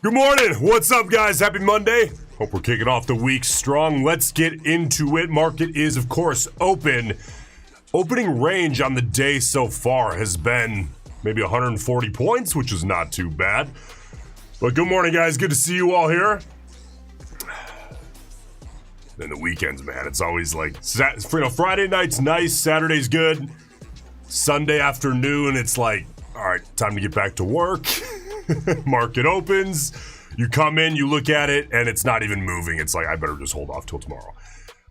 Good morning. What's up, guys? Happy Monday. Hope we're kicking off the week strong. Let's get into it. Market is, of course, open. Opening range on the day so far has been maybe 140 points, which is not too bad. But good morning, guys. Good to see you all here. Then the weekends, man. It's always like, Friday night's nice. Saturday's good. Sunday afternoon, it's like, all right, time to get back to work. Market opens, you come in, you look at it, and it's not even moving. It's like, I better just hold off till tomorrow.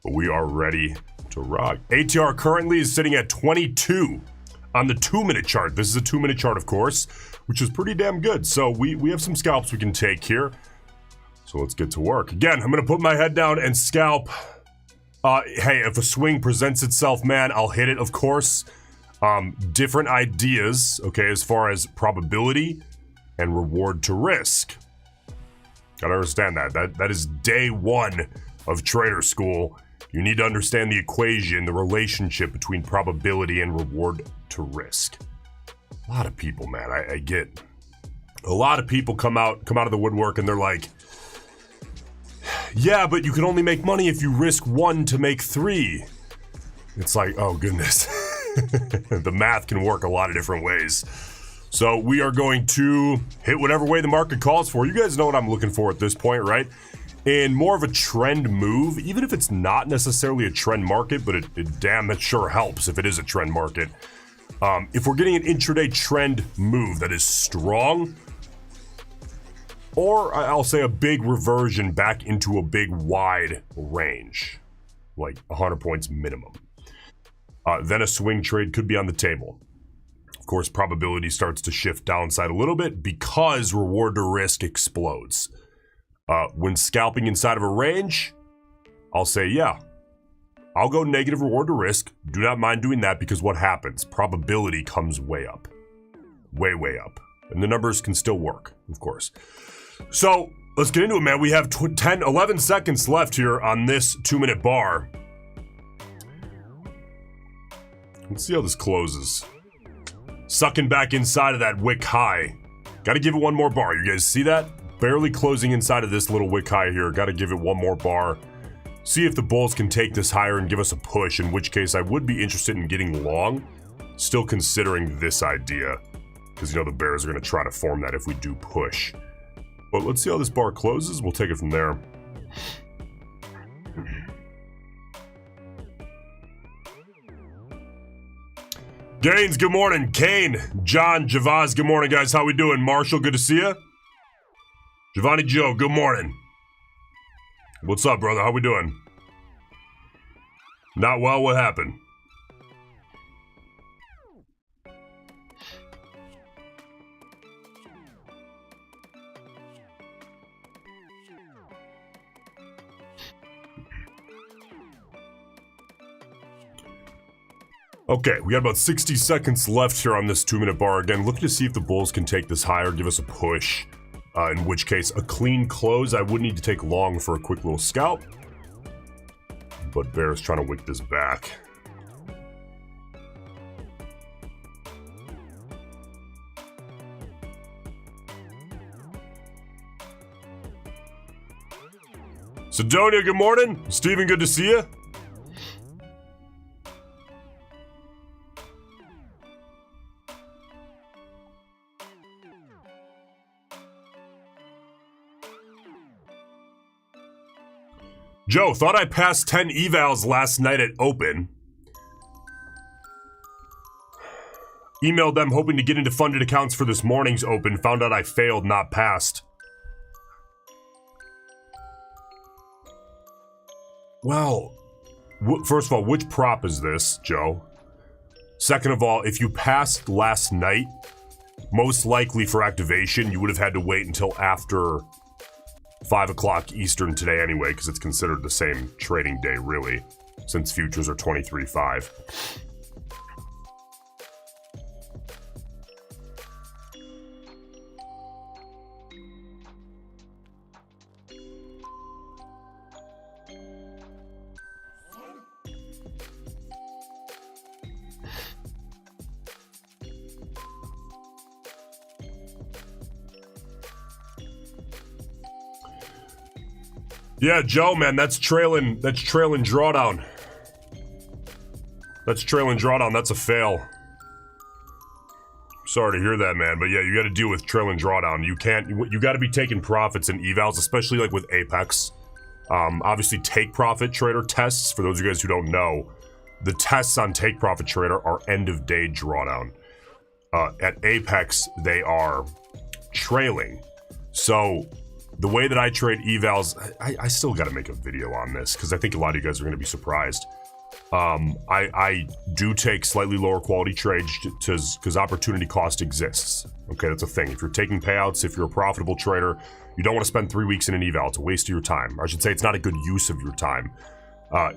But we are ready to rock. ATR currently is sitting at 22 on the 2-minute chart. This is a 2-minute chart, of course, which is pretty damn good. So we have some scalps we can take here. So let's get to work. Again, I'm going to put my head down and scalp. Hey, if a swing presents itself, man, I'll hit it, of course. Different ideas, okay, as far as probability and reward to risk. Gotta understand that is day one of trader school. You need to understand the equation, the relationship between probability and reward to risk. A lot of people, man, I get a lot of people come out of the woodwork and they're like, yeah, but you can only make money if you risk 1 to make 3. It's like, oh goodness. The math can work a lot of different ways. So we are going to hit whatever way the market calls for. You guys know what I'm looking for at this point, right? And more of a trend move, even if it's not necessarily a trend market, but it sure helps if it is a trend market. If we're getting an intraday trend move that is strong, or I'll say a big reversion back into a big wide range, like 100 points minimum, then a swing trade could be on the table. Of course, probability starts to shift downside a little bit because reward to risk explodes. When scalping inside of a range, I'll say, yeah, I'll go negative reward to risk. Do not mind doing that because what happens? Probability comes way up. Way up. And the numbers can still work, of course. So let's get into it, man. We have 11 seconds left here on this 2-minute bar. Let's see how this closes. Sucking back inside of that wick high. Gotta give it one more bar. You guys see that? Barely closing inside of this little wick high here. Gotta give it one more bar. See if the bulls can take this higher and give us a push, in which case I would be interested in getting long. Still considering this idea. Because, you know, the bears are gonna try to form that if we do push. But let's see how this bar closes. We'll take it from there. Gaines, good morning. Kane, John, Javaz, good morning, guys. How we doing? Marshall, good to see you. Giovanni Joe, good morning. What's up, brother? How we doing? Not well, what happened? Okay, we got about 60 seconds left here on this 2-minute bar. Again, looking to see if the bulls can take this higher, give us a push. In which case, a clean close. I would need to take long for a quick little scalp. But bear's trying to wick this back. Sidonia, good morning. Steven, good to see you. Joe, thought I passed 10 evals last night at Open. Emailed them hoping to get into funded accounts for this morning's Open. Found out I failed, not passed. Well, first of all, which prop is this, Joe? Second of all, if you passed last night, most likely for activation, you would have had to wait until after 5 o'clock Eastern today anyway, because it's considered the same trading day, really, since futures are 23.5. Yeah, Joe, man, that's trailing drawdown. That's trailing drawdown. That's a fail. Sorry to hear that, man, but yeah, you got to deal with trailing drawdown. You got to be taking profits in evals, especially like with Apex. Obviously, take profit trader tests. For those of you guys who don't know, the tests on take profit trader are end of day drawdown. At Apex, they are trailing. So the way that I trade evals, I still got to make a video on this because I think a lot of you guys are going to be surprised. I do take slightly lower quality trades because opportunity cost exists. Okay, that's a thing. If you're taking payouts, if you're a profitable trader, you don't want to spend 3 weeks in an eval. It's a waste of your time. Or I should say it's not a good use of your time.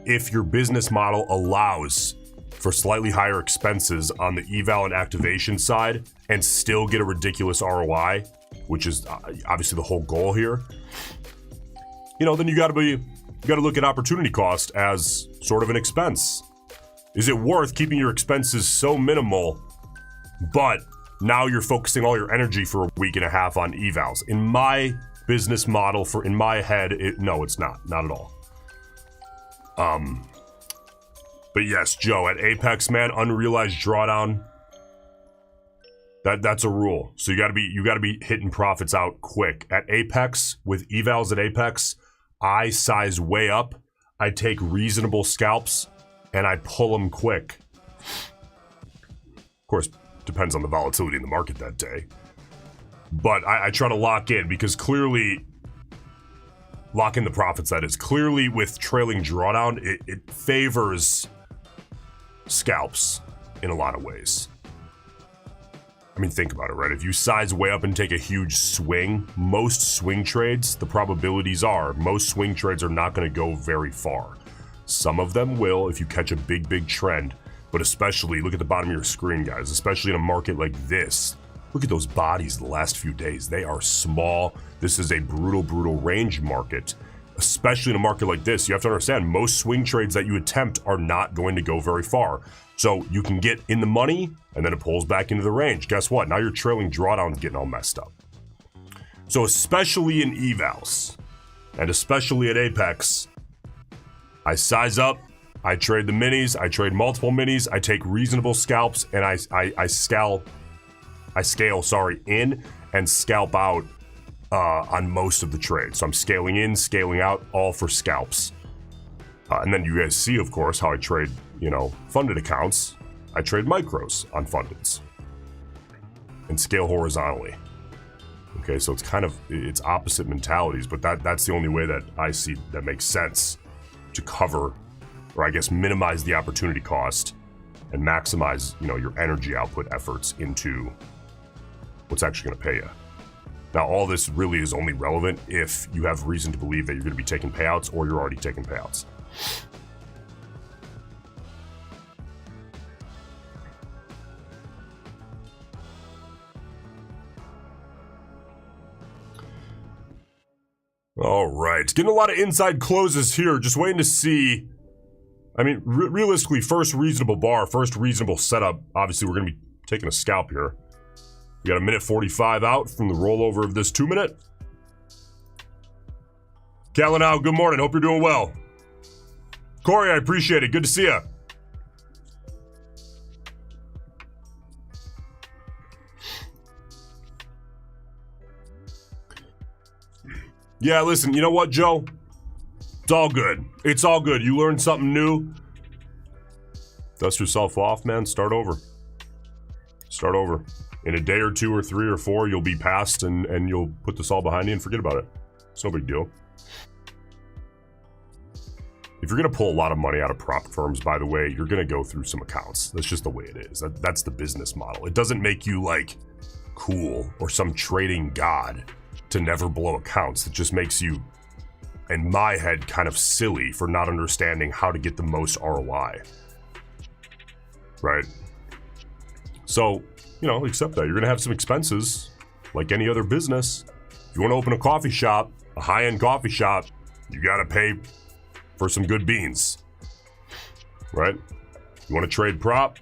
If your business model allows for slightly higher expenses on the eval and activation side and still get a ridiculous ROI, which is obviously the whole goal here, then you got to look at opportunity cost as sort of an expense. Is it worth keeping your expenses so minimal, but now you're focusing all your energy for a week and a half on evals? In my business model, in my head, no, it's not at all. But yes, Joe, at Apex, man, unrealized drawdown, that's a rule. So you gotta be hitting profits out quick. At Apex, with evals at Apex, I size way up, I take reasonable scalps, and I pull them quick. Of course, depends on the volatility in the market that day. But I try to lock in because clearly, lock in the profits, that is. Clearly with trailing drawdown, it favors scalps in a lot of ways. I mean, think about it, right? If you size way up and take a huge swing, most swing trades, the probabilities are, most swing trades are not going to go very far. Some of them will if you catch a big trend, but especially, look at the bottom of your screen, guys, especially in a market like this. Look at those bodies the last few days. They are small. This is a brutal range market. Especially in a market like this, you have to understand most swing trades that you attempt are not going to go very far. So you can get in the money and then it pulls back into the range. Guess what? Now your trailing drawdown is getting all messed up. So especially in evals and especially at Apex, I size up, I trade the minis, I trade multiple minis, I take reasonable scalps, and I scale in and scalp out on most of the trades. So I'm scaling in, scaling out, all for scalps. And then you guys see, of course, how I trade, funded accounts. I trade micros on fundeds and scale horizontally. Okay, so it's opposite mentalities, but that's the only way that I see that makes sense to cover, or I guess minimize the opportunity cost and maximize, your energy output efforts into what's actually going to pay you. Now, all this really is only relevant if you have reason to believe that you're going to be taking payouts or you're already taking payouts. All right, getting a lot of inside closes here. Just waiting to see. I mean, realistically, first reasonable bar, first reasonable setup. Obviously, we're going to be taking a scalp here. We got a minute 45 out from the rollover of this 2 minute. Calanow, good morning. Hope you're doing well. Corey, I appreciate it. Good to see you. Yeah, listen, you know what, Joe? It's all good. It's all good. You learned something new. Dust yourself off, man. Start over. Start over. In a day or two or three or four, you'll be past and you'll put this all behind you and forget about it. It's no big deal. If you're going to pull a lot of money out of prop firms, by the way, you're going to go through some accounts. That's just the way it is. That's the business model. It doesn't make you like cool or some trading god to never blow accounts. It just makes you, in my head, kind of silly for not understanding how to get the most ROI. Right? So, accept that. You're going to have some expenses like any other business. If you want to open a coffee shop, a high-end coffee shop, you got to pay for some good beans, right? You want to trade prop,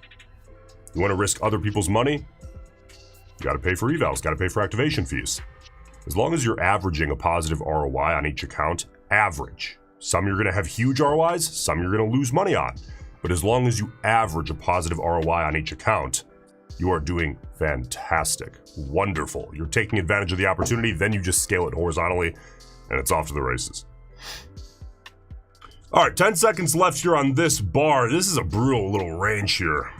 you want to risk other people's money, you got to pay for evals, got to pay for activation fees. As long as you're averaging a positive ROI on each account, average. Some you're going to have huge ROIs, some you're going to lose money on. But as long as you average a positive ROI on each account, you are doing fantastic, wonderful. You're taking advantage of the opportunity, then you just scale it horizontally, and it's off to the races. All right, 10 seconds left here on this bar. This is a brutal little range here.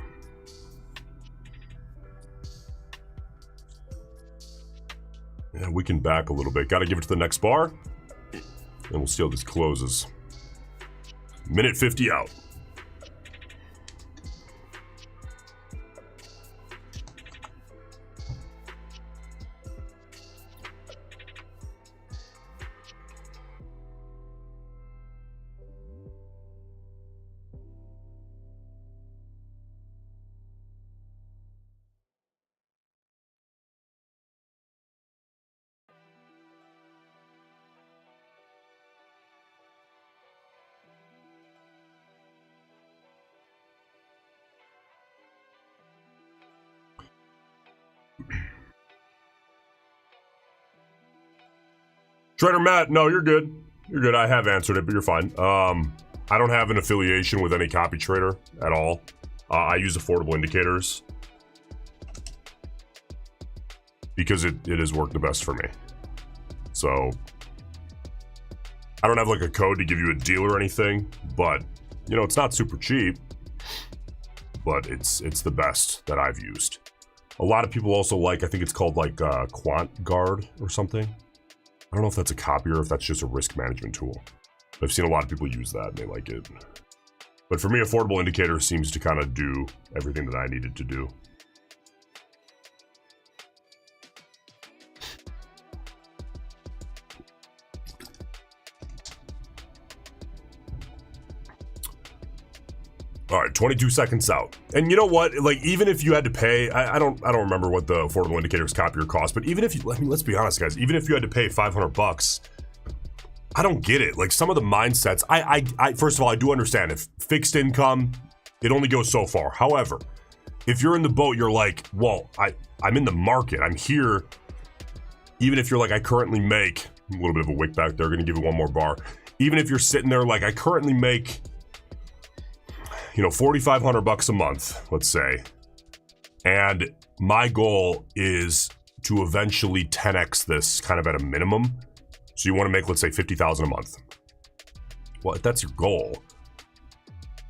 Yeah, we can back a little bit. Got to give it to the next bar, and we'll see how this closes. Minute 50 out. Trader Matt, no, you're good. You're good. I have answered it, but you're fine. I don't have an affiliation with any copy trader at all. I use affordable indicators because it has worked the best for me. So I don't have like a code to give you a deal or anything, but you know, it's not super cheap, but it's the best that I've used. A lot of people also like, I think it's called like Quant Guard or something. I don't know if that's a copy or if that's just a risk management tool. I've seen a lot of people use that and they like it. But for me, affordable indicator seems to kind of do everything that I needed to do. All right, 22 seconds out. And you know what? Like, even if you had to pay, I don't remember what the affordable indicators copier cost, but even if you, I mean, let's be honest, guys, even if you had to pay 500 bucks, I don't get it. Like, some of the mindsets, I first of all, I do understand if fixed income, it only goes so far. However, if you're in the boat, you're like, well, I'm in the market. I'm here. Even if you're like, I currently make a little bit of a wick back there, gonna give you one more bar. Even if you're sitting there like, I currently make, you know, 4,500 bucks a month, let's say. And my goal is to eventually 10x this kind of at a minimum. So you want to make, let's say, 50,000 a month. Well, if that's your goal,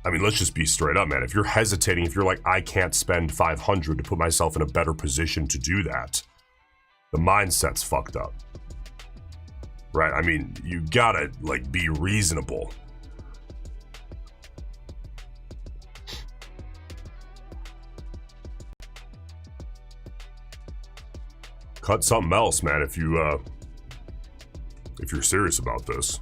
I mean, let's just be straight up, man. If you're hesitating, if you're like, I can't spend 500 to put myself in a better position to do that, the mindset's fucked up. Right? I mean, you gotta, like, be reasonable. Cut something else, man, if you're serious about this.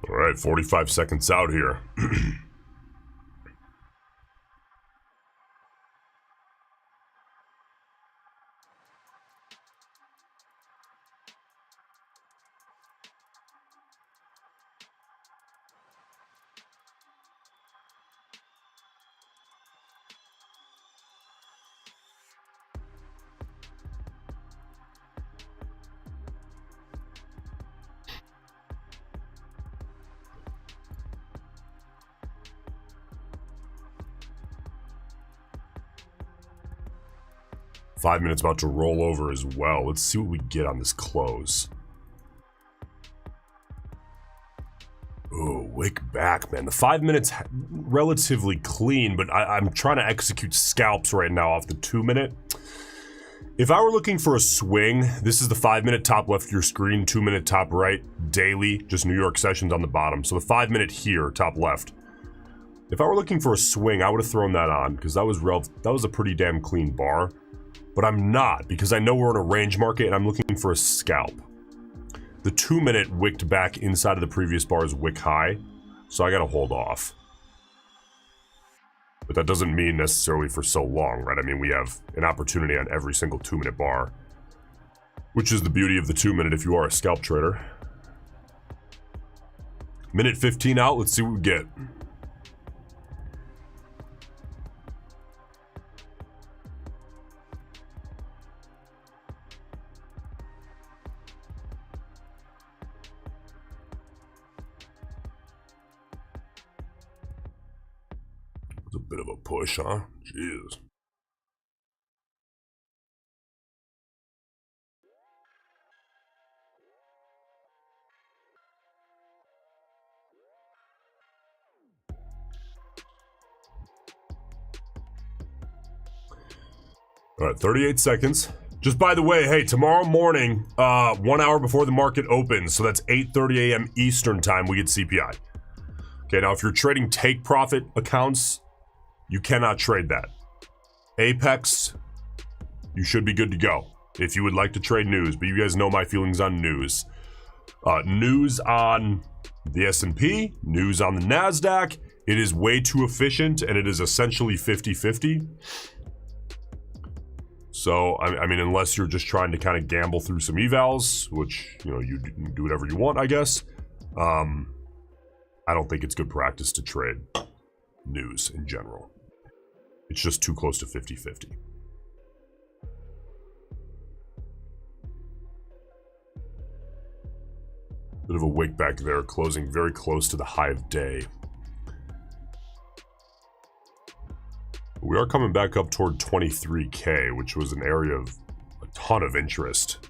All right, 45 seconds out here. Five minutes about to roll over as well. Let's see what we get on this close. Oh, wick back, man. The 5 minutes relatively clean, but I'm trying to execute scalps right now off the 2 minute. If I were looking for a swing, this is the 5 minute top left of your screen, 2 minute top right, daily, just New York sessions on the bottom. So the 5 minute here, top left. If I were looking for a swing, I would have thrown that on because that was a pretty damn clean bar. But I'm not, because I know we're in a range market and I'm looking for a scalp. The 2 minute wicked back inside of the previous bar's wick high, so I gotta hold off. But that doesn't mean necessarily for so long, right? I mean, we have an opportunity on every single 2-minute bar, which is the beauty of the 2-minute if you are a scalp trader. Minute 15 out, let's see what we get. It's a bit of a push, huh? Jeez. All right, 38 seconds. Just by the way, hey, tomorrow morning, 1 hour before the market opens, so that's 8:30 a.m. Eastern time, we get CPI. Okay, now if you're trading take profit accounts, you cannot trade that. Apex, you should be good to go if you would like to trade news, but you guys know my feelings on news. News on the S&P, news on the Nasdaq, it is way too efficient and it is essentially 50-50. So, I mean, unless you're just trying to kind of gamble through some evals, which, you know, you do whatever you want, I guess. I don't think it's good practice to trade news in general. It's just too close to 50-50. Bit of a wick back there, closing very close to the high of day. We are coming back up toward 23K, which was an area of a ton of interest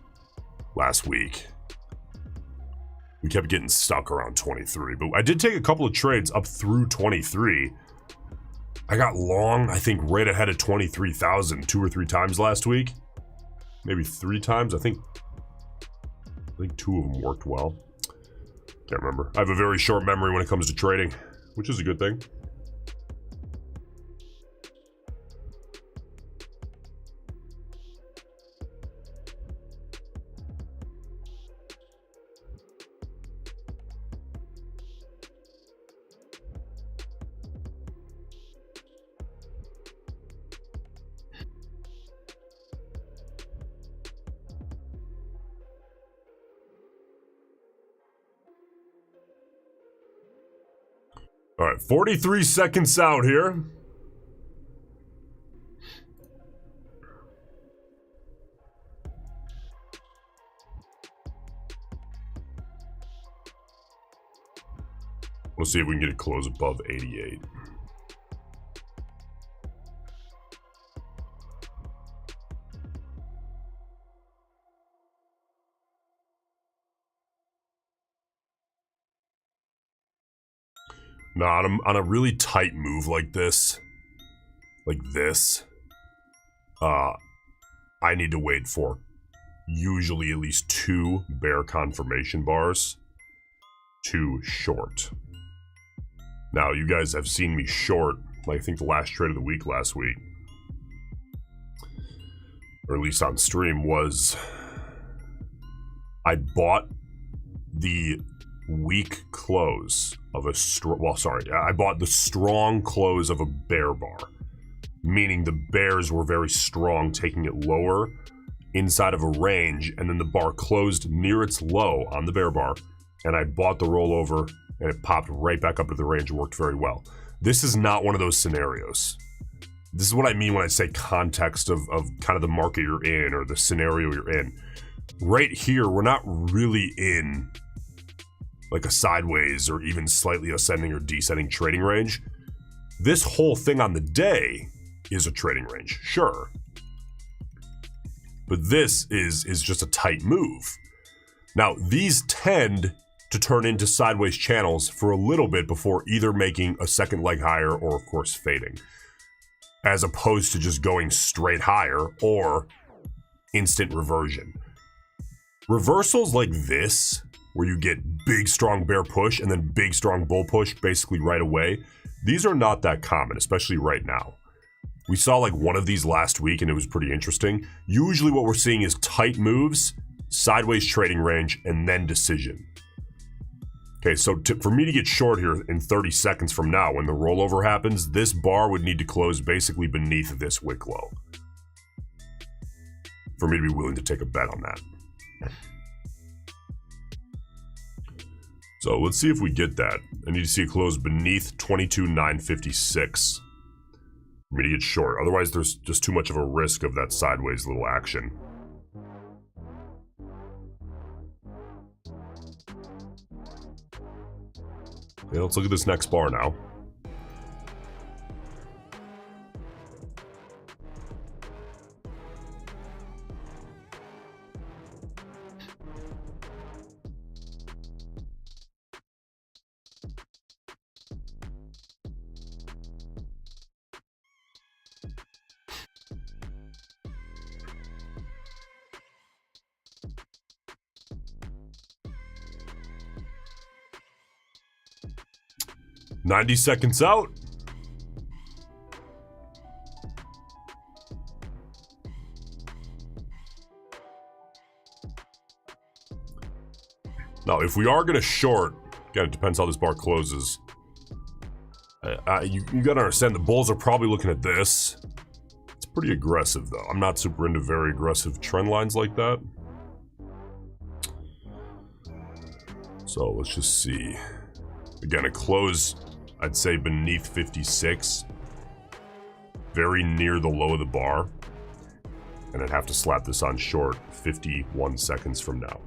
last week. We kept getting stuck around 23, but I did take a couple of trades up through 23. I got long, I think, right ahead of 23,000 2 or 3 times last week. Maybe 3 times. I think 2 of them worked well. Can't remember. I have a very short memory when it comes to trading, which is a good thing. All right, 43 seconds out here. We'll see if we can get a close above 88. Nah, on a really tight move like this, I need to wait for usually at least 2 bear confirmation bars to short. Now, you guys have seen me short, like I think the last trade of the week last week, or at least on stream, was I bought the weak close of a I bought the strong close of a bear bar, meaning the bears were very strong, taking it lower inside of a range, and then the bar closed near its low on the bear bar, and I bought the rollover, and it popped right back up to the range and worked very well. This is not one of those scenarios. This is what I mean when I say context of kind of the market you're in or the scenario you're in. Right here, we're not really in like a sideways or even slightly ascending or descending trading range. This whole thing on the day is a trading range, sure. But this is just a tight move. Now, these tend to turn into sideways channels for a little bit before either making a second leg higher or, of course, fading, as opposed to just going straight higher or instant reversion. Reversals like this, where you get big, strong bear push and then big, strong bull push basically right away, these are not that common, especially right now. We saw like one of these last week and it was pretty interesting. Usually what we're seeing is tight moves, sideways trading range, and then decision. Okay, so for me to get short here in 30 seconds from now, when the rollover happens, this bar would need to close basically beneath this wick low for me to be willing to take a bet on that. So let's see if we get that. I need to see it close beneath 22,956 for me to get short. Otherwise, there's just too much of a risk of that sideways little action. Okay, let's look at this next bar now. "90 seconds out." Now, if we are going to short, again, it depends how this bar closes. You got to understand the bulls are probably looking at this. It's pretty aggressive, though. I'm not super into very aggressive trend lines like that. So let's just see. Again, it closed, I'd say, beneath 56. Very near the low of the bar. And I'd have to slap this on short 51 seconds from now.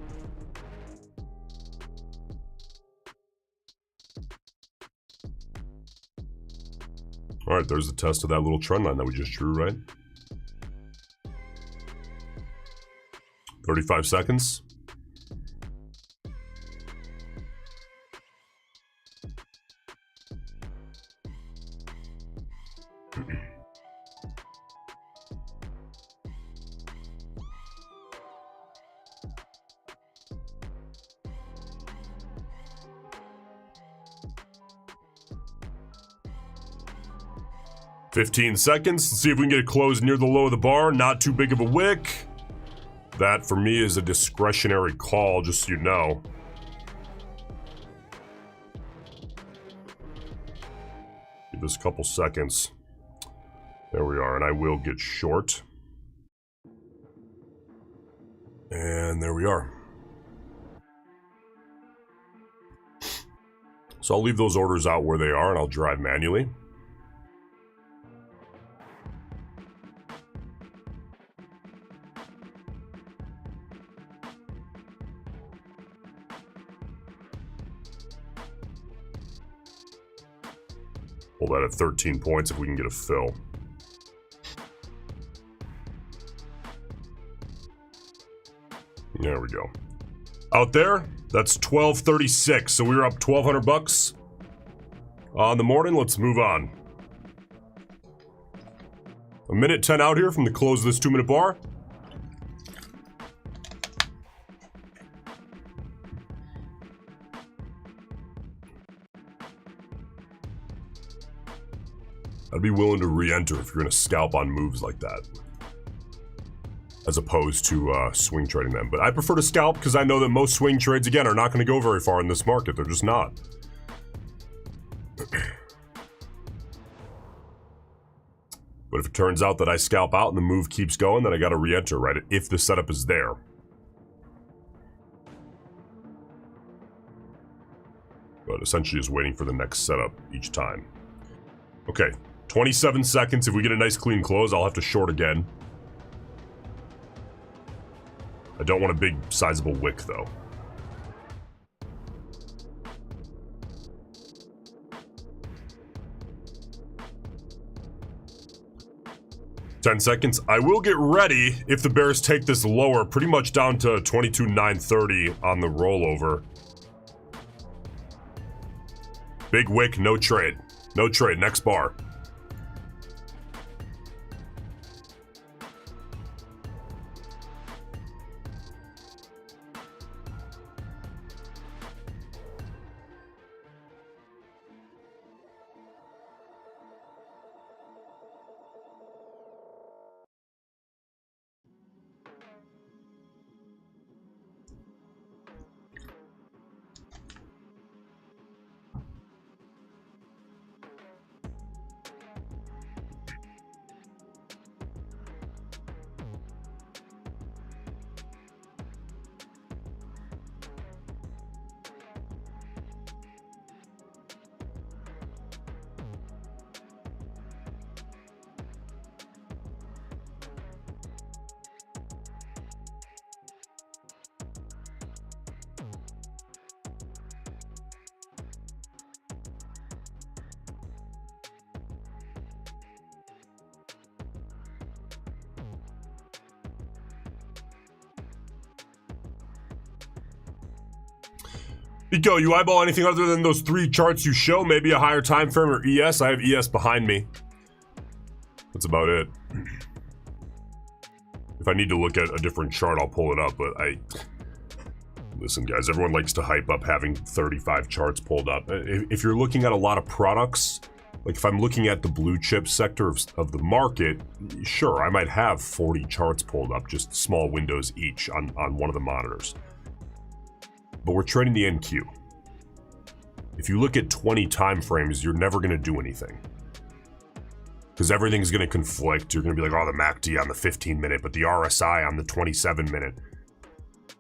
All right, there's the test of that little trend line that we just drew, right? 35 seconds. "15 seconds. Let's see if we can get it closed near the low of the bar. Not too big of a wick. That, for me, is a discretionary call, just so you know. Give this a couple seconds. There we are, and I will get short. And there we are. So I'll leave those orders out where they are, and I'll drive manually. Hold that at 13 points if we can get a fill. There we go. Out there, that's 1236. So we were up 1,200 bucks on the morning. Let's move on. A minute 10 out here from the close of this 2-minute bar. I'd be willing to re-enter if you're going to scalp on moves like that, as opposed to swing trading them. But I prefer to scalp because I know that most swing trades, again, are not going to go very far in this market. They're just not. But if it turns out that I scalp out and the move keeps going, then I got to re-enter, right? If the setup is there. But essentially just waiting for the next setup each time. Okay, 27 seconds. If we get a nice clean close, I'll have to short again. I don't want a big sizable wick though. $10 seconds. I will get ready if the bears take this lower, pretty much down to 22,930 on the rollover. Big wick, no trade. No trade, next bar. Pico, you eyeball anything other than those 3 charts you show? Maybe a higher time frame or ES? I have ES behind me. That's about it. If I need to look at a different chart, I'll pull it up, but listen, guys, everyone likes to hype up having 35 charts pulled up. If you're looking at a lot of products, like if I'm looking at the blue chip sector of the market, sure, I might have 40 charts pulled up, just small windows each on one of the monitors. But we're trading the NQ. If you look at 20 time frames, you're never going to do anything. Because everything's going to conflict. You're going to be like, oh, the MACD on the 15 minute, but the RSI on the 27 minute.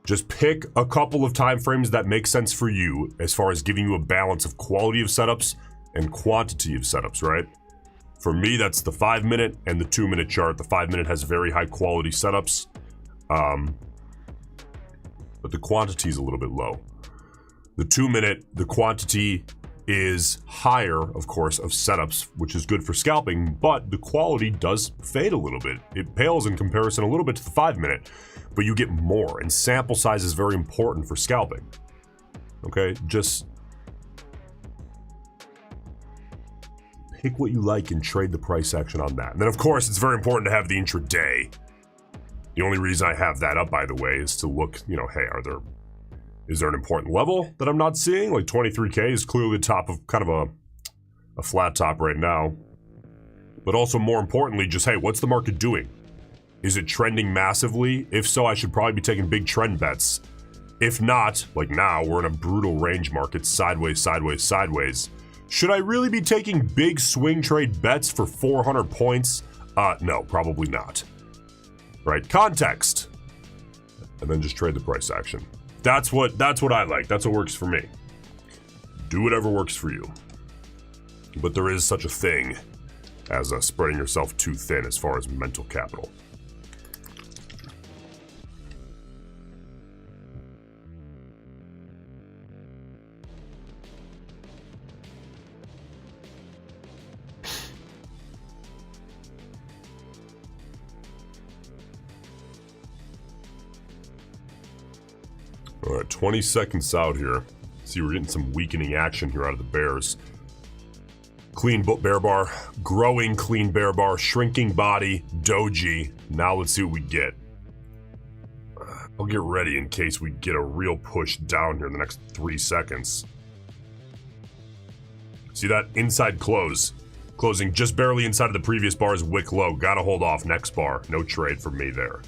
Just pick a couple of time frames that make sense for you as far as giving you a balance of quality of setups and quantity of setups, right? For me, that's the 5 minute and the 2 minute chart. The 5 minute has very high quality setups, but the quantity is a little bit low. The 2 minute, the quantity is higher, of course, of setups, which is good for scalping, but the quality does fade a little bit. It pales in comparison a little bit to the 5 minute, but you get more, and sample size is very important for scalping. Okay, just pick what you like and trade the price action on that. And then, of course, it's very important to have the intraday. The only reason I have that up, by the way, is to look, you know, hey, is there an important level that I'm not seeing? Like 23K is clearly the top of kind of a flat top right now. But also more importantly, just, hey, what's the market doing? Is it trending massively? If so, I should probably be taking big trend bets. If not, like now, we're in a brutal range market, sideways, sideways, sideways. Should I really be taking big swing trade bets for 400 points? No, probably not. Right, context. And then just trade the price action. That's what I like. That's what works for me. Do whatever works for you. But there is such a thing as spreading yourself too thin as far as mental capital. All right, 20 seconds out here. See, we're getting some weakening action here out of the bears. Clean bear bar, growing clean bear bar, shrinking body, doji. Now let's see what we get. I'll get ready in case we get a real push down here in the next 3 seconds. See that? Inside close. Closing just barely inside of the previous bar's wick low. Gotta hold off. Next bar. No trade for me there.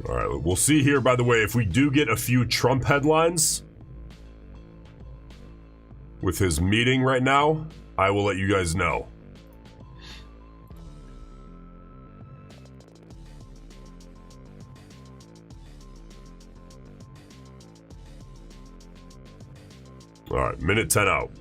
All right, we'll see here, by the way, if we do get a few Trump headlines with his meeting right now, I will let you guys know. All right, minute 10 out.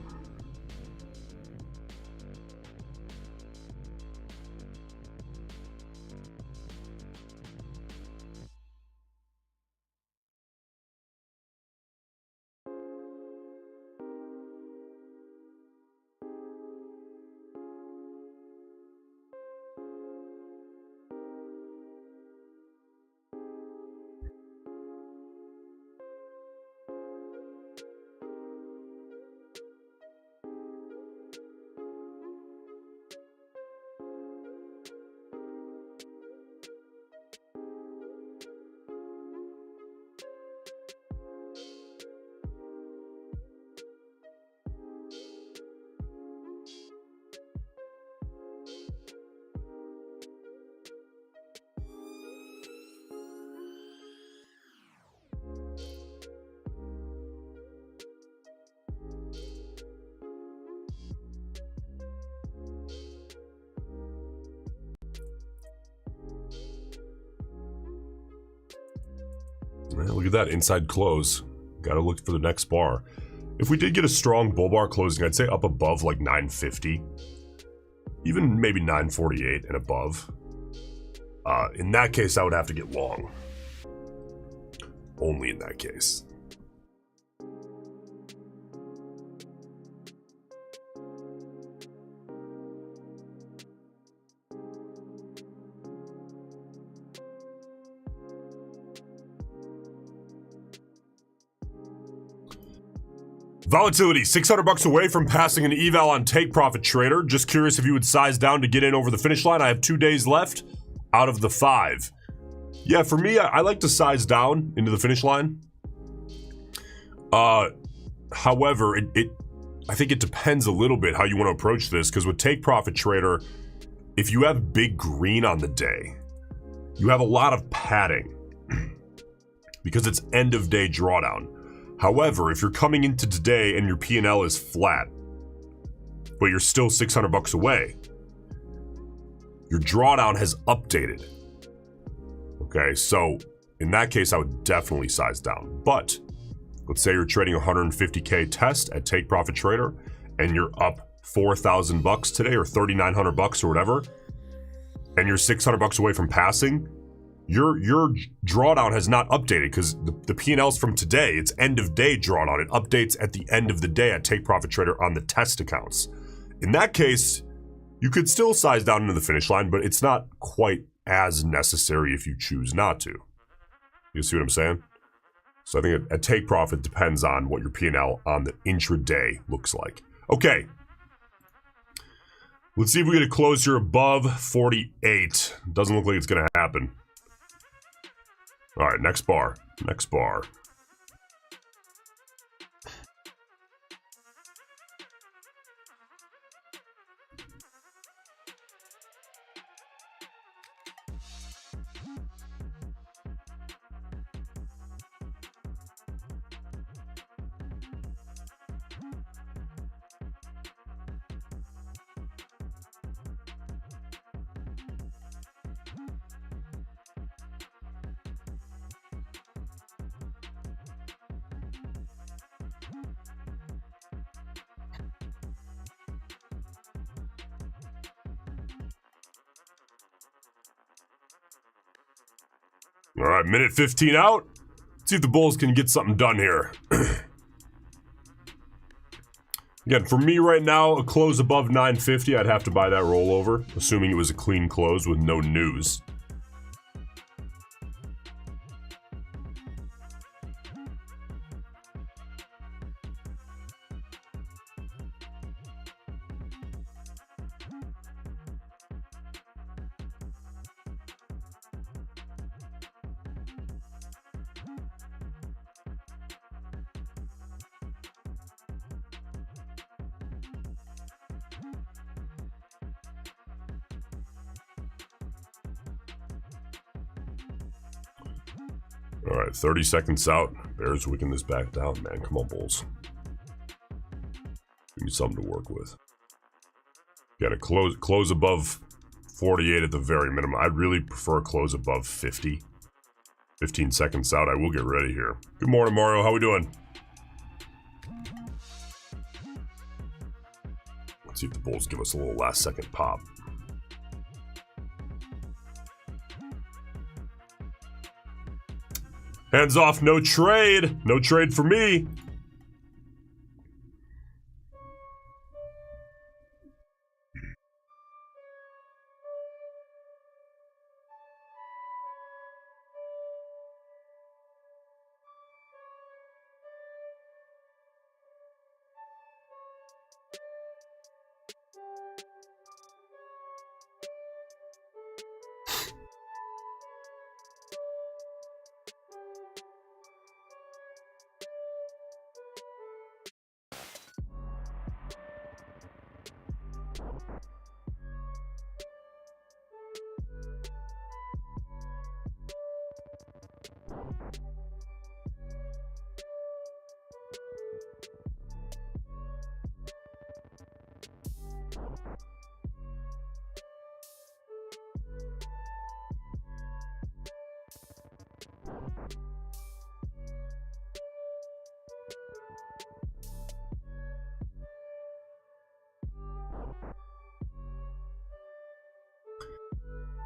Look at that inside close. Got to look for the next bar. If we did get a strong bull bar closing, I'd say up above like 950, even maybe 948 and above. In that case, I would have to get long. Only in that case. Volatility, 600 bucks away from passing an eval on Take Profit Trader. Just curious if you would size down to get in over the finish line. I have 2 days left out of the 5. Yeah, for me, I like to size down into the finish line. However, I think it depends a little bit how you want to approach this, because with Take Profit Trader, if you have big green on the day, you have a lot of padding because it's end of day drawdown. However, if you're coming into today and your P&L is flat, but you're still 600 bucks away, your drawdown has updated. Okay, so in that case, I would definitely size down. But let's say you're trading 150K test at Take Profit Trader and you're up 4,000 bucks today, or 3,900 bucks or whatever, and you're 600 bucks away from passing, your drawdown has not updated because the P&L's from today. It's end of day drawdown. It updates at the end of the day at Take Profit Trader on the test accounts. In that case, you could still size down into the finish line, but it's not quite as necessary if you choose not to. You see what I'm saying? So I think at Take Profit depends on what your P&L on the intraday looks like. Okay. Let's see if we get a close here above 48. Doesn't look like it's going to happen. All right, next bar. Next bar. All right, minute 15 out. Let's see if the Bulls can get something done here. Again, for me right now, a close above 950, I'd have to buy that rollover, assuming it was a clean close with no news. All right, 30 seconds out. Bears wicking this back down, man. Come on, Bulls. Give me something to work with. Got to close above 48 at the very minimum. I'd really prefer a close above 50. 15 seconds out. I will get ready here. Good morning, Mario. How we doing? Let's see if the Bulls give us a little last second pop. Hands off, no trade. No trade for me.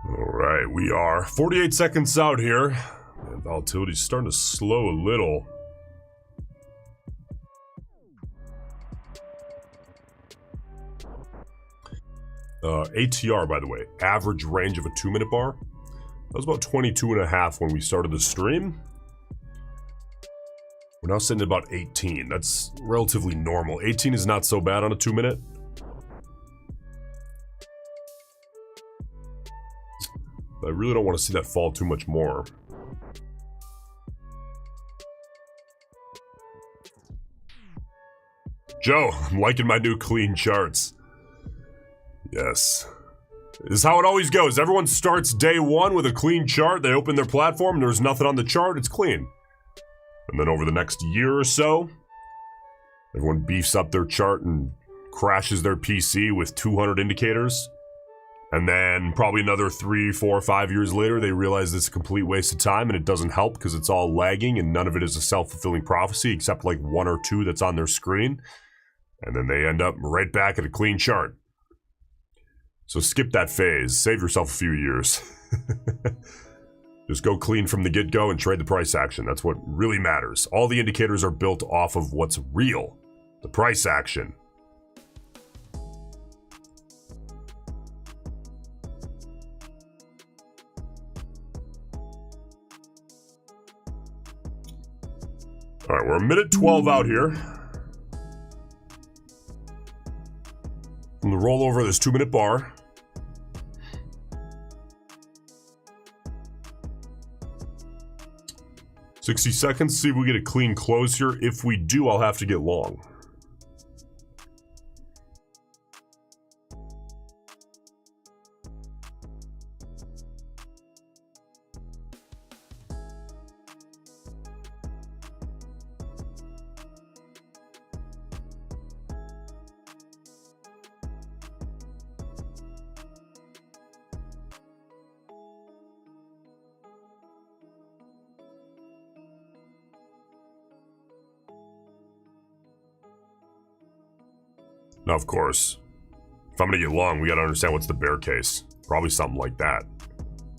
All right, we are 48 seconds out here. Man, volatility's starting to slow a little. ATR, by the way, average range of a 2-minute bar. That was about 22.5 when we started the stream. We're now sitting at about 18. That's relatively normal. 18 is not so bad on a 2-minute. I really don't want to see that fall too much more. Joe, I'm liking my new clean charts. Yes. This is how it always goes. Everyone starts day one with a clean chart. They open their platform, there's nothing on the chart, it's clean. And then over the next year or so, everyone beefs up their chart and crashes their PC with 200 indicators. And then probably another 3, 4, 5 years later, they realize it's a complete waste of time and it doesn't help because it's all lagging and none of it is a self-fulfilling prophecy except like 1 or 2 that's on their screen. And then they end up right back at a clean chart. So skip that phase. Save yourself a few years. Just go clean from the get-go and trade the price action. That's what really matters. All the indicators are built off of what's real. The price action. All right, we're a minute 12 out here. From the rollover of this 2-minute bar. $60 seconds, see if we get a clean close here. If we do, I'll have to get long. Now, of course, if I'm going to get long, we got to understand what's the bear case. Probably something like that.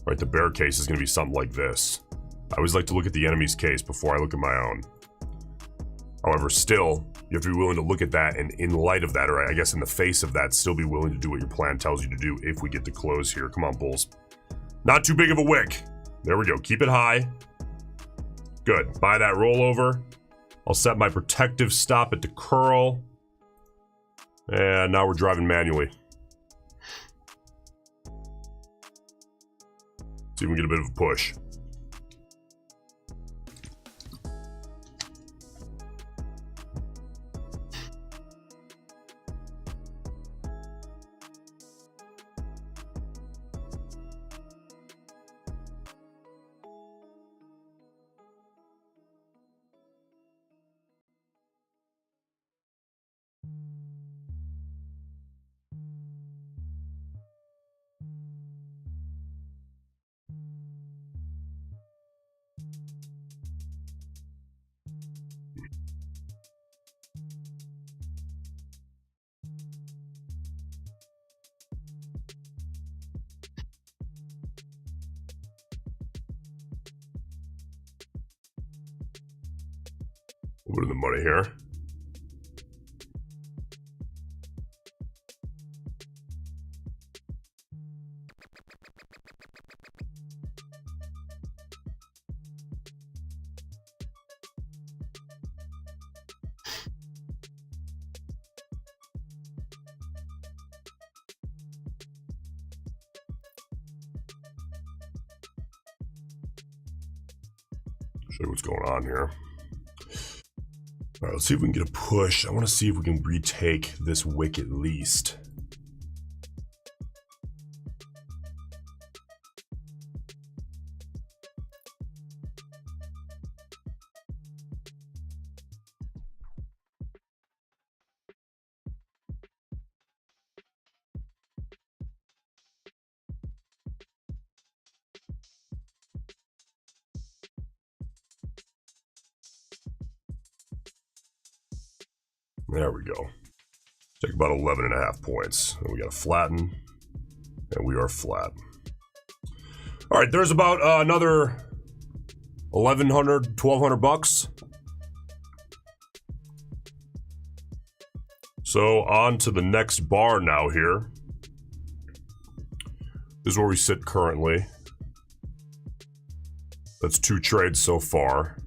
Right, the bear case is going to be something like this. I always like to look at the enemy's case before I look at my own. However, still, you have to be willing to look at that and in light of that, or I guess in the face of that, still be willing to do what your plan tells you to do if we get to close here. Come on, bulls. Not too big of a wick. There we go. Keep it high. Good. Buy that rollover. I'll set my protective stop at the curl. And now we're driving manually. See if we can get a bit of a push. A little bit of the money here. Show you what's going on here. All right, let's see if we can get a push. I want to see if we can retake this wick at least. There we go. Take about 11.5 points. And we got to flatten, and we are flat. All right, there's about another 1,100, 1,200 bucks. So on to the next bar now here. This is where we sit currently. That's 2 trades so far.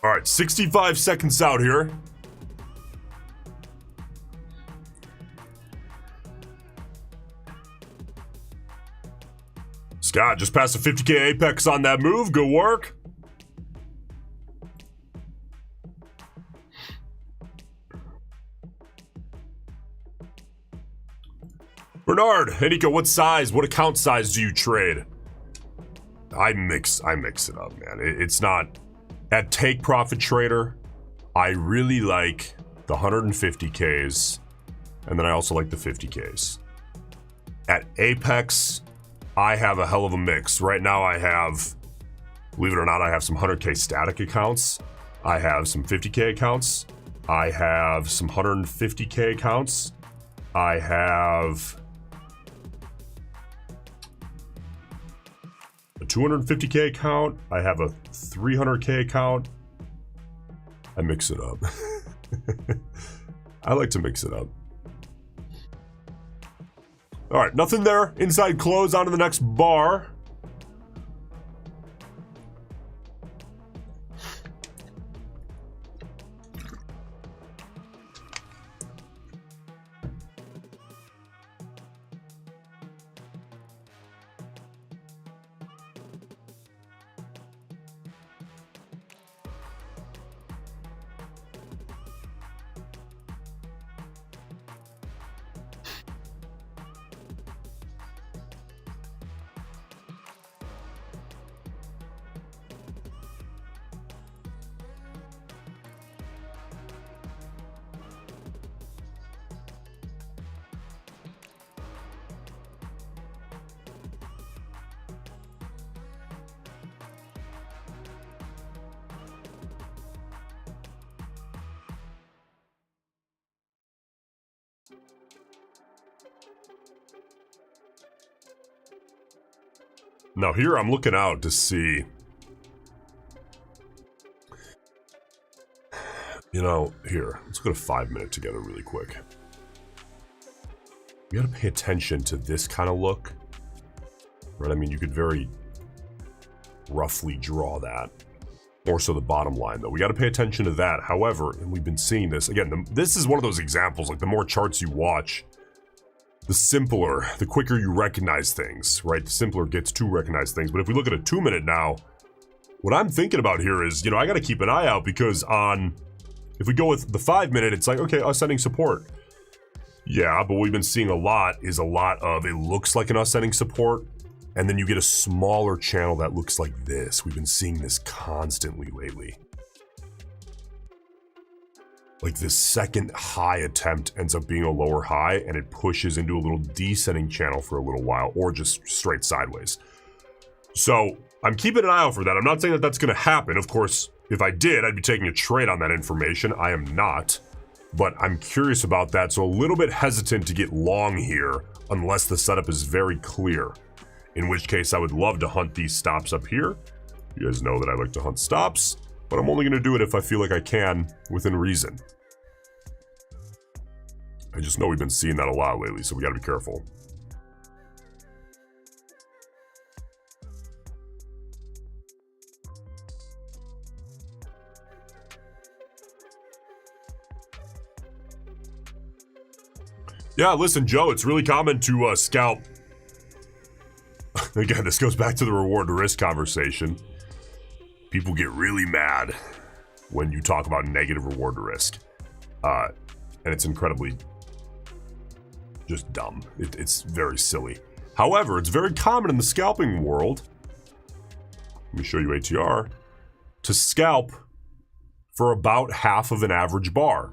All right, 65 seconds out here. Scott just passed a 50K apex on that move. Good work. Bernard, hey Nico, what size, what account size do you trade? I mix it up, man. It's not... At Take Profit Trader, I really like the 150Ks, and then I also like the 50Ks. At Apex, I have a hell of a mix. Right now I have, believe it or not, I have some 100K static accounts. I have some 50K accounts. I have some 150K accounts. I have a 250K account. I have a 300K account. I mix it up. I like to mix it up. All right, nothing there. Inside close, on to the next bar. Now here I'm looking out to see, you know, here, let's go to 5 minute together really quick. You gotta pay attention to this kind of look, right? I mean, you could very roughly draw that. More so the bottom line though. We gotta pay attention to that. However, and we've been seeing this, again, this is one of those examples, like the more charts you watch, the simpler, the quicker you recognize things, right? The simpler it gets to recognize things. But if we look at a 2 minute now, what I'm thinking about here is, you know, I got to keep an eye out because if we go with the 5 minute, it's like, okay, ascending support. Yeah, but what we've been seeing a lot of, it looks like an ascending support, and then you get a smaller channel that looks like this. We've been seeing this constantly lately. Like this second high attempt ends up being a lower high and it pushes into a little descending channel for a little while or just straight sideways. So I'm keeping an eye out for that. I'm not saying that that's going to happen. Of course, if I did, I'd be taking a trade on that information. I am not, but I'm curious about that. So a little bit hesitant to get long here unless the setup is very clear, in which case I would love to hunt these stops up here. You guys know that I like to hunt stops, but I'm only going to do it if I feel like I can within reason. I just know we've been seeing that a lot lately, so we got to be careful. Yeah, listen, Joe, it's really common to scalp. Again, this goes back to the reward to risk conversation. People get really mad when you talk about negative reward to risk. And it's incredibly just dumb. It's very silly. However, it's very common in the scalping world. Let me show you ATR. To scalp for about half of an average bar.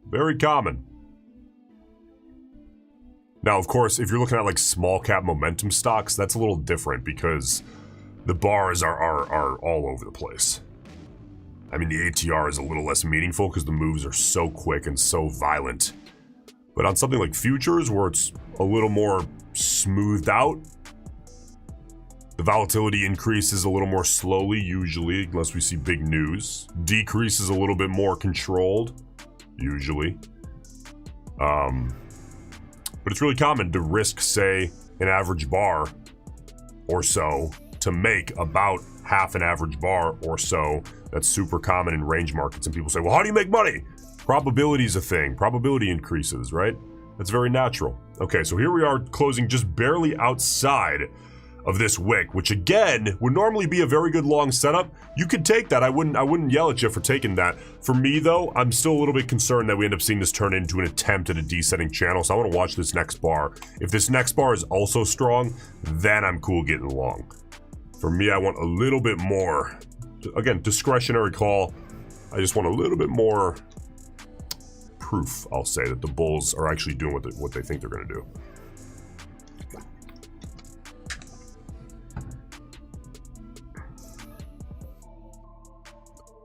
Very common. Now, of course, if you're looking at like small cap momentum stocks, that's a little different because the bars are all over the place. I mean, the ATR is a little less meaningful because the moves are so quick and so violent. But on something like futures, where it's a little more smoothed out, the volatility increases a little more slowly, usually, unless we see big news. Decreases a little bit more controlled, usually. But it's really common to risk, say, an average bar or so to make about half an average bar or so. That's super common in range markets. And people say, well, how do you make money? Probability is a thing. Probability increases, right? That's very natural. Okay, so here we are closing just barely outside of this wick, which again would normally be a very good long setup. You could take that. I wouldn't yell at you for taking that. For me though, I'm still a little bit concerned that we end up seeing this turn into an attempt at a descending channel. So I want to watch this next bar. If this next bar is also strong, then I'm cool getting long. For me, I want a little bit more. Again, discretionary call. I just want a little bit more proof, I'll say, that the bulls are actually doing what they think they're going to do.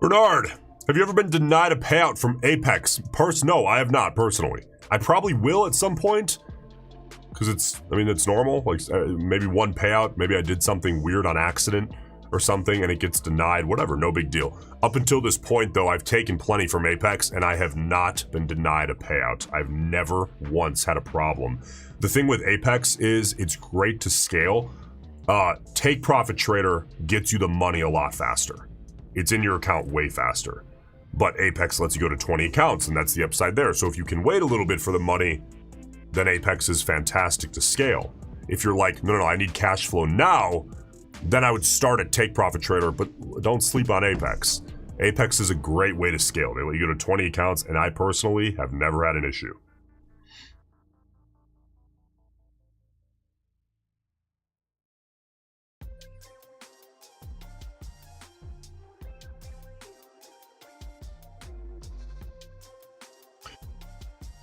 Bernard, have you ever been denied a payout from Apex? No, I have not personally. I probably will at some point because it's normal. Like maybe one payout, maybe I did something weird on accident or something and it gets denied, whatever, no big deal. Up until this point though, I've taken plenty from Apex and I have not been denied a payout. I've never once had a problem. The thing with Apex is it's great to scale. Take profit trader gets you the money a lot faster. It's in your account way faster. But Apex lets you go to 20 accounts, and that's the upside there. So if you can wait a little bit for the money, then Apex is fantastic to scale. If you're like, no, I need cash flow now, then I would start at Take Profit Trader, but don't sleep on Apex. Apex is a great way to scale. They let you go to 20 accounts, and I personally have never had an issue.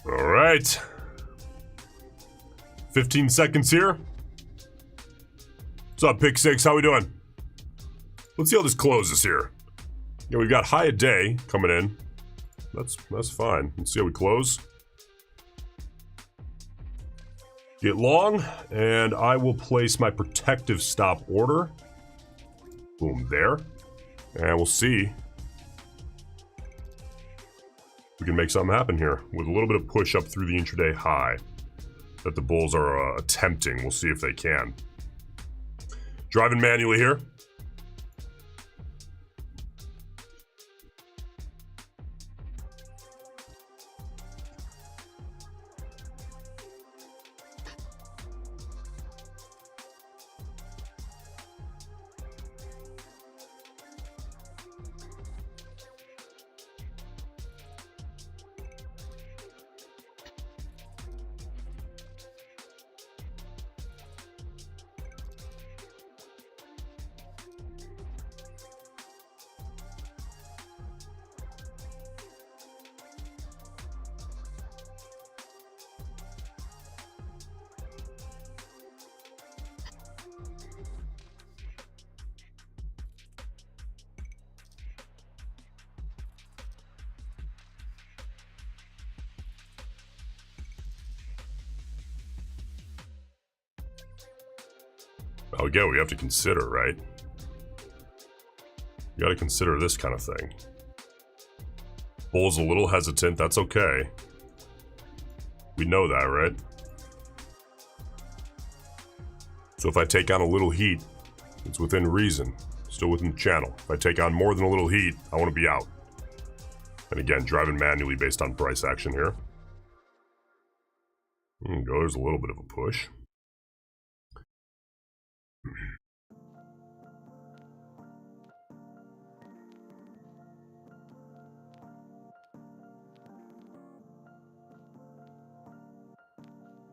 All right. 15 seconds here. What's up, Pick Six? How we doing? Let's see how this closes here. Yeah, we've got high a day coming in. That's fine. Let's see how we close. Get long, and I will place my protective stop order. Boom, there. And we'll see we can make something happen here with a little bit of push up through the intraday high that the bulls are attempting. We'll see if they can. Driving manually here. Oh, again, we have to consider, right? You gotta consider this kind of thing. Bull's a little hesitant, that's okay. We know that, right? So if I take on a little heat, it's within reason, still within the channel. If I take on more than a little heat, I want to be out. And again, driving manually based on price action here. There you go, there's a little bit of a push.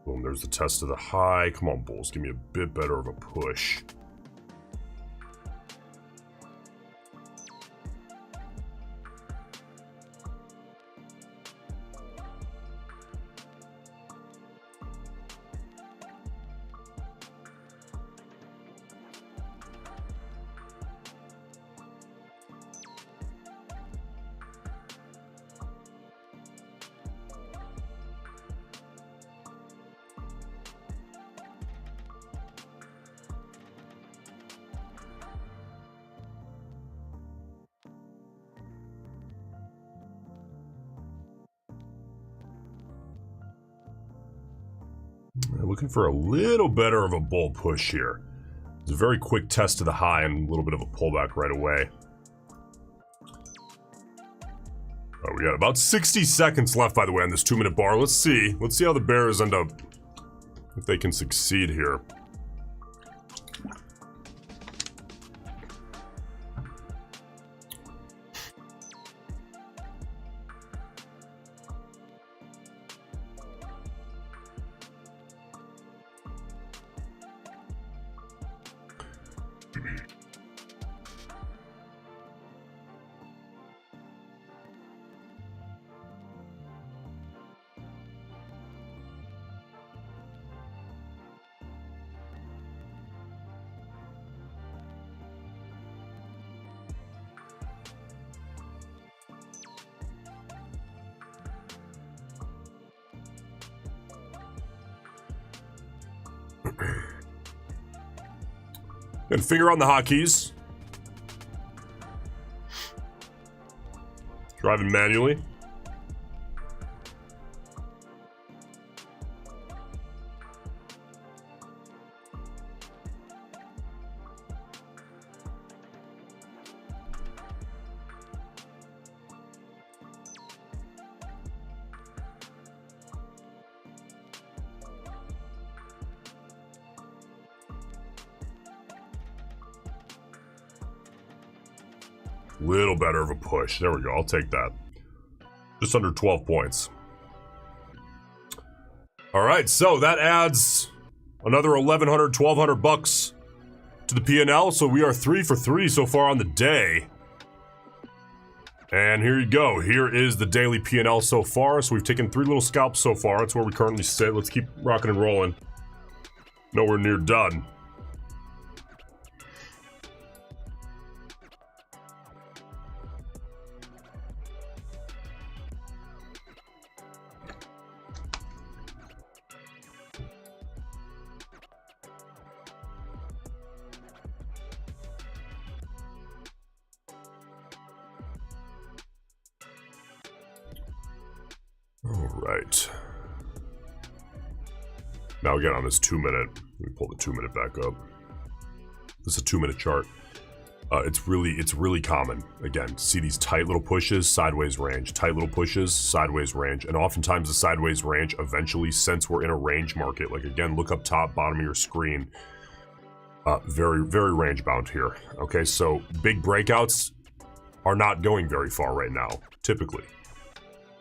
Boom, there's the test of the high. Come on, bulls, give me a bit better of a push. looking for a little better of a bull push here. It's a very quick test to the high and a little bit of a pullback right away. We got about 60 seconds left, by the way, on this 2-minute bar. Let's see how the bears end up, if they can succeed here. And finger on the hotkeys. Driving manually. Little better of a push. There we go. I'll take that. Just under 12 points. All right, so that adds another $1,100, $1,200 to the P&L. So we are 3 for 3 so far on the day. And here you go. Here is the daily P&L so far. So we've taken 3 little scalps so far. That's where we currently sit. Let's keep rocking and rolling. Nowhere near done. All right. Now again on this 2-minute, let me pull the 2-minute back up. This is a 2-minute chart. It's really common, again, to see these tight little pushes, sideways range, tight little pushes, sideways range, and oftentimes the sideways range eventually, since we're in a range market, like again, look up top, bottom of your screen, very range bound here. Okay, so big breakouts are not going very far right now, typically.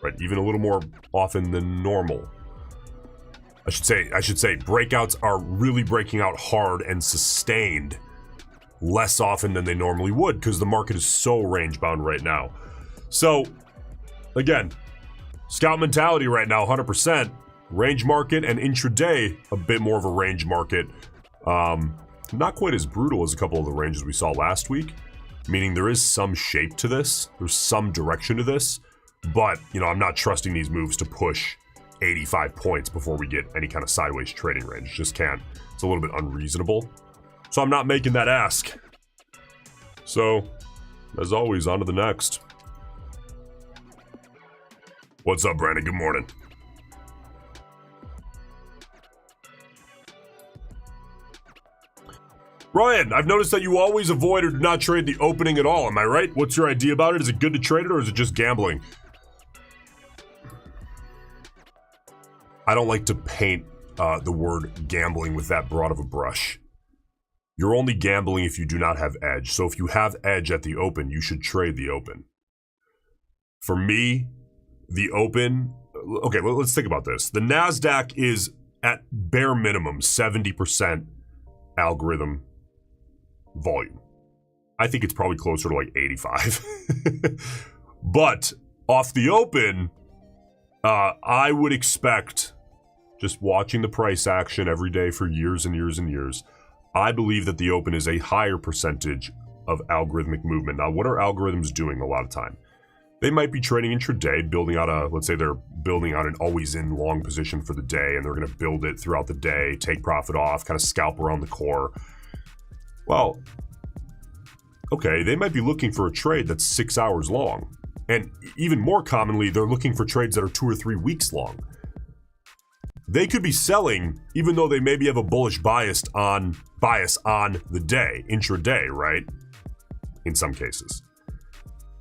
Right, even a little more often than normal. I should say breakouts are really breaking out hard and sustained less often than they normally would because the market is so range bound right now. So again, scout mentality right now, 100%. Range market and intraday, a bit more of a range market. Not quite as brutal as a couple of the ranges we saw last week, meaning there is some shape to this. There's some direction to this. But, you know, I'm not trusting these moves to push 85 points before we get any kind of sideways trading range. Just can't. It's a little bit unreasonable. So I'm not making that ask. So, as always, on to the next. What's up, Brandon? Good morning. Ryan, I've noticed that you always avoid or do not trade the opening at all. Am I right? What's your idea about it? Is it good to trade it or is it just gambling? I don't like to paint the word gambling with that broad of a brush. You're only gambling if you do not have edge. So if you have edge at the open, you should trade the open. For me, the open... Okay, let's think about this. The Nasdaq is at bare minimum 70% algorithm volume. I think it's probably closer to like 85. But off the open, I would expect, just watching the price action every day for years and years and years, I believe that the open is a higher percentage of algorithmic movement. Now, what are algorithms doing a lot of time? They might be trading intraday, building out a, let's say they're building out an always in long position for the day, and they're going to build it throughout the day, take profit off, kind of scalp around the core. Well, okay, they might be looking for a trade that's 6 hours long. And even more commonly, they're looking for trades that are 2 or 3 weeks long. they could be selling even though they maybe have a bullish bias on the day, intraday, right? In some cases.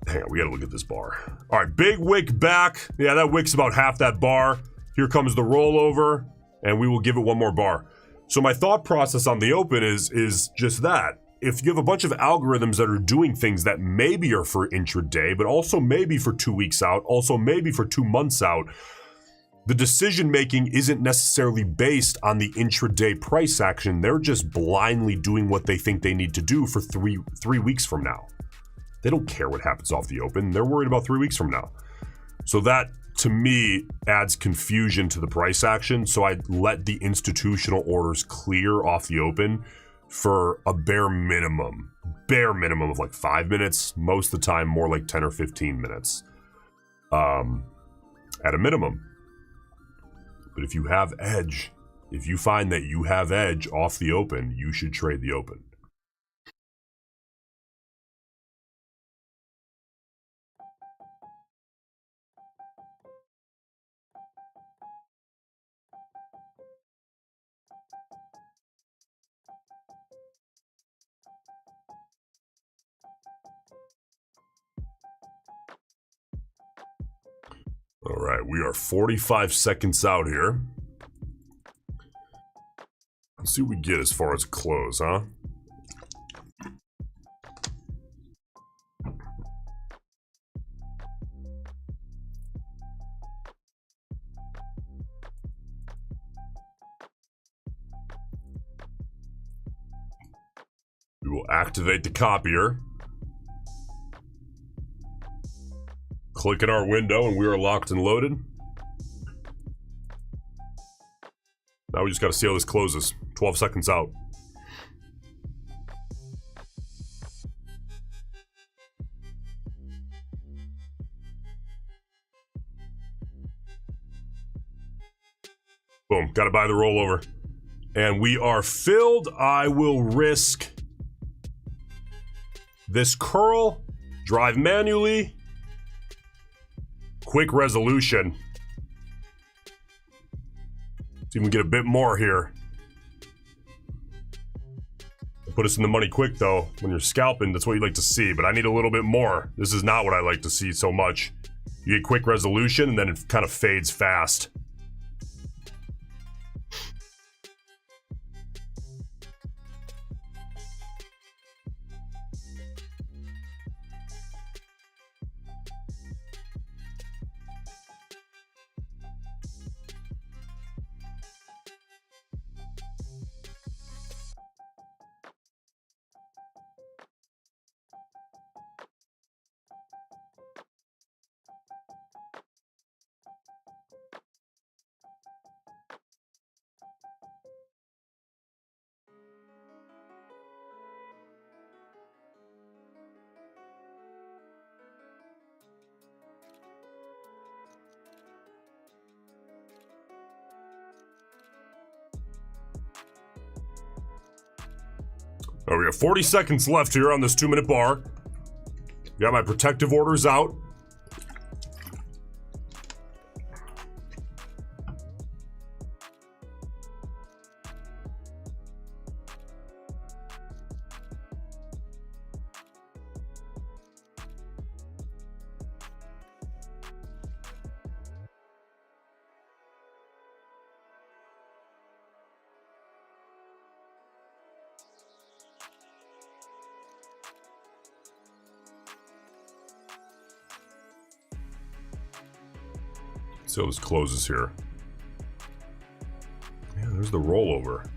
Hang on, we gotta look at this bar. All right, big wick back. Yeah, that wick's about half that bar. Here comes the rollover, and we will give it one more bar. So my thought process on the open is just that. If you have a bunch of algorithms that are doing things that maybe are for intraday, but also maybe for 2 weeks out, also maybe for 2 months out, the decision making isn't necessarily based on the intraday price action. They're just blindly doing what they think they need to do for three weeks from now. They don't care what happens off the open. They're worried about 3 weeks from now. So that, to me, adds confusion to the price action. So I let the institutional orders clear off the open for a bare minimum of like 5 minutes. Most of the time, more like 10 or 15 minutes at a minimum. But if you have edge, if you find that you have edge off the open, you should trade the open. All right, we are 45 seconds out here. Let's see what we get as far as close, huh? We will activate the copier. Click in our window and we are locked and loaded. Now we just got to see how this closes. 12 seconds out. Boom, got to buy the rollover. And we are filled. I will risk this curl, drive manually. Quick resolution. Let's even get a bit more here. Put us in the money quick though. When you're scalping, that's what you like to see, but I need a little bit more. This is not what I like to see so much. You get quick resolution and then it kind of fades fast. All right, we got 40 seconds left here on this 2-minute bar. Got my protective orders out. See how this closes here. Yeah, there's the rollover.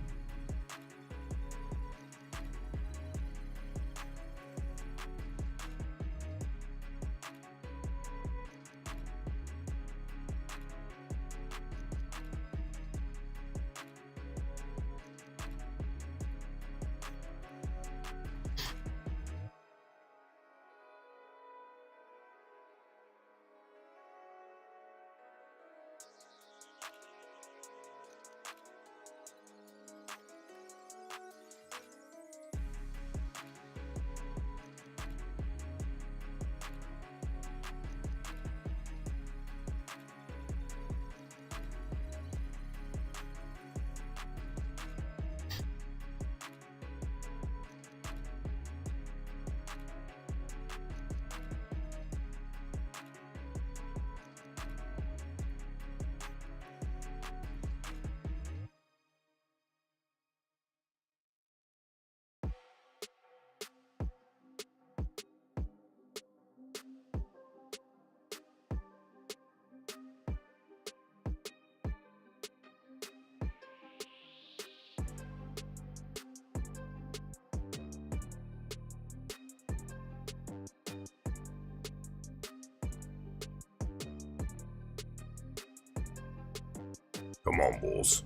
Come on, bulls.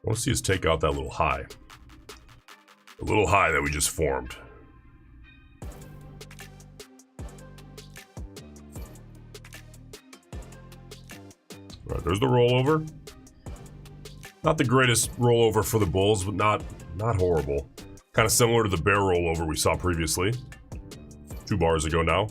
I want to see us take out that little high. A little high that we just formed. All right, there's the rollover. Not the greatest rollover for the bulls, but not horrible. Kind of similar to the bear rollover we saw previously. 2 bars ago now.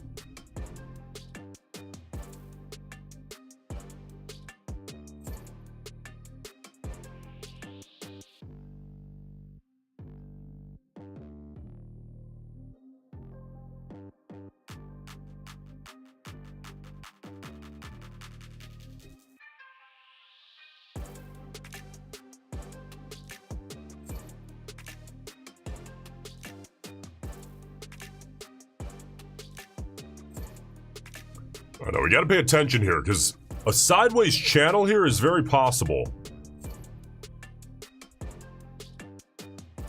I know, we gotta pay attention here, because a sideways channel here is very possible.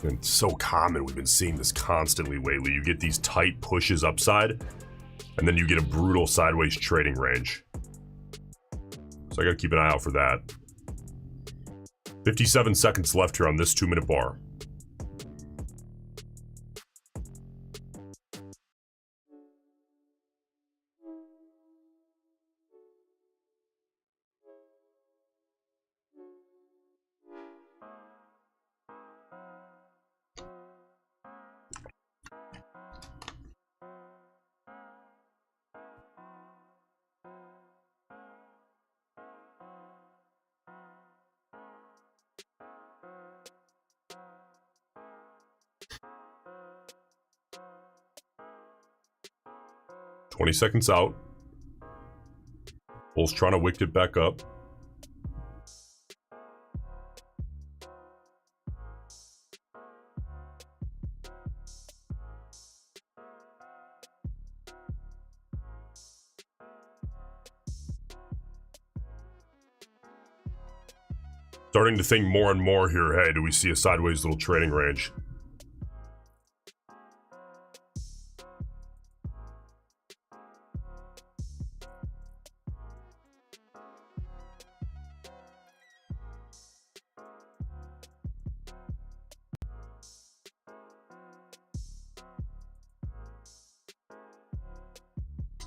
And it's so common, we've been seeing this constantly lately. You get these tight pushes upside, and then you get a brutal sideways trading range. So I gotta keep an eye out for that. 57 seconds left here on this 2-minute bar. $20 seconds out. Bull's trying to wick it back up. Starting to think more and more here, hey, do we see a sideways little trading range?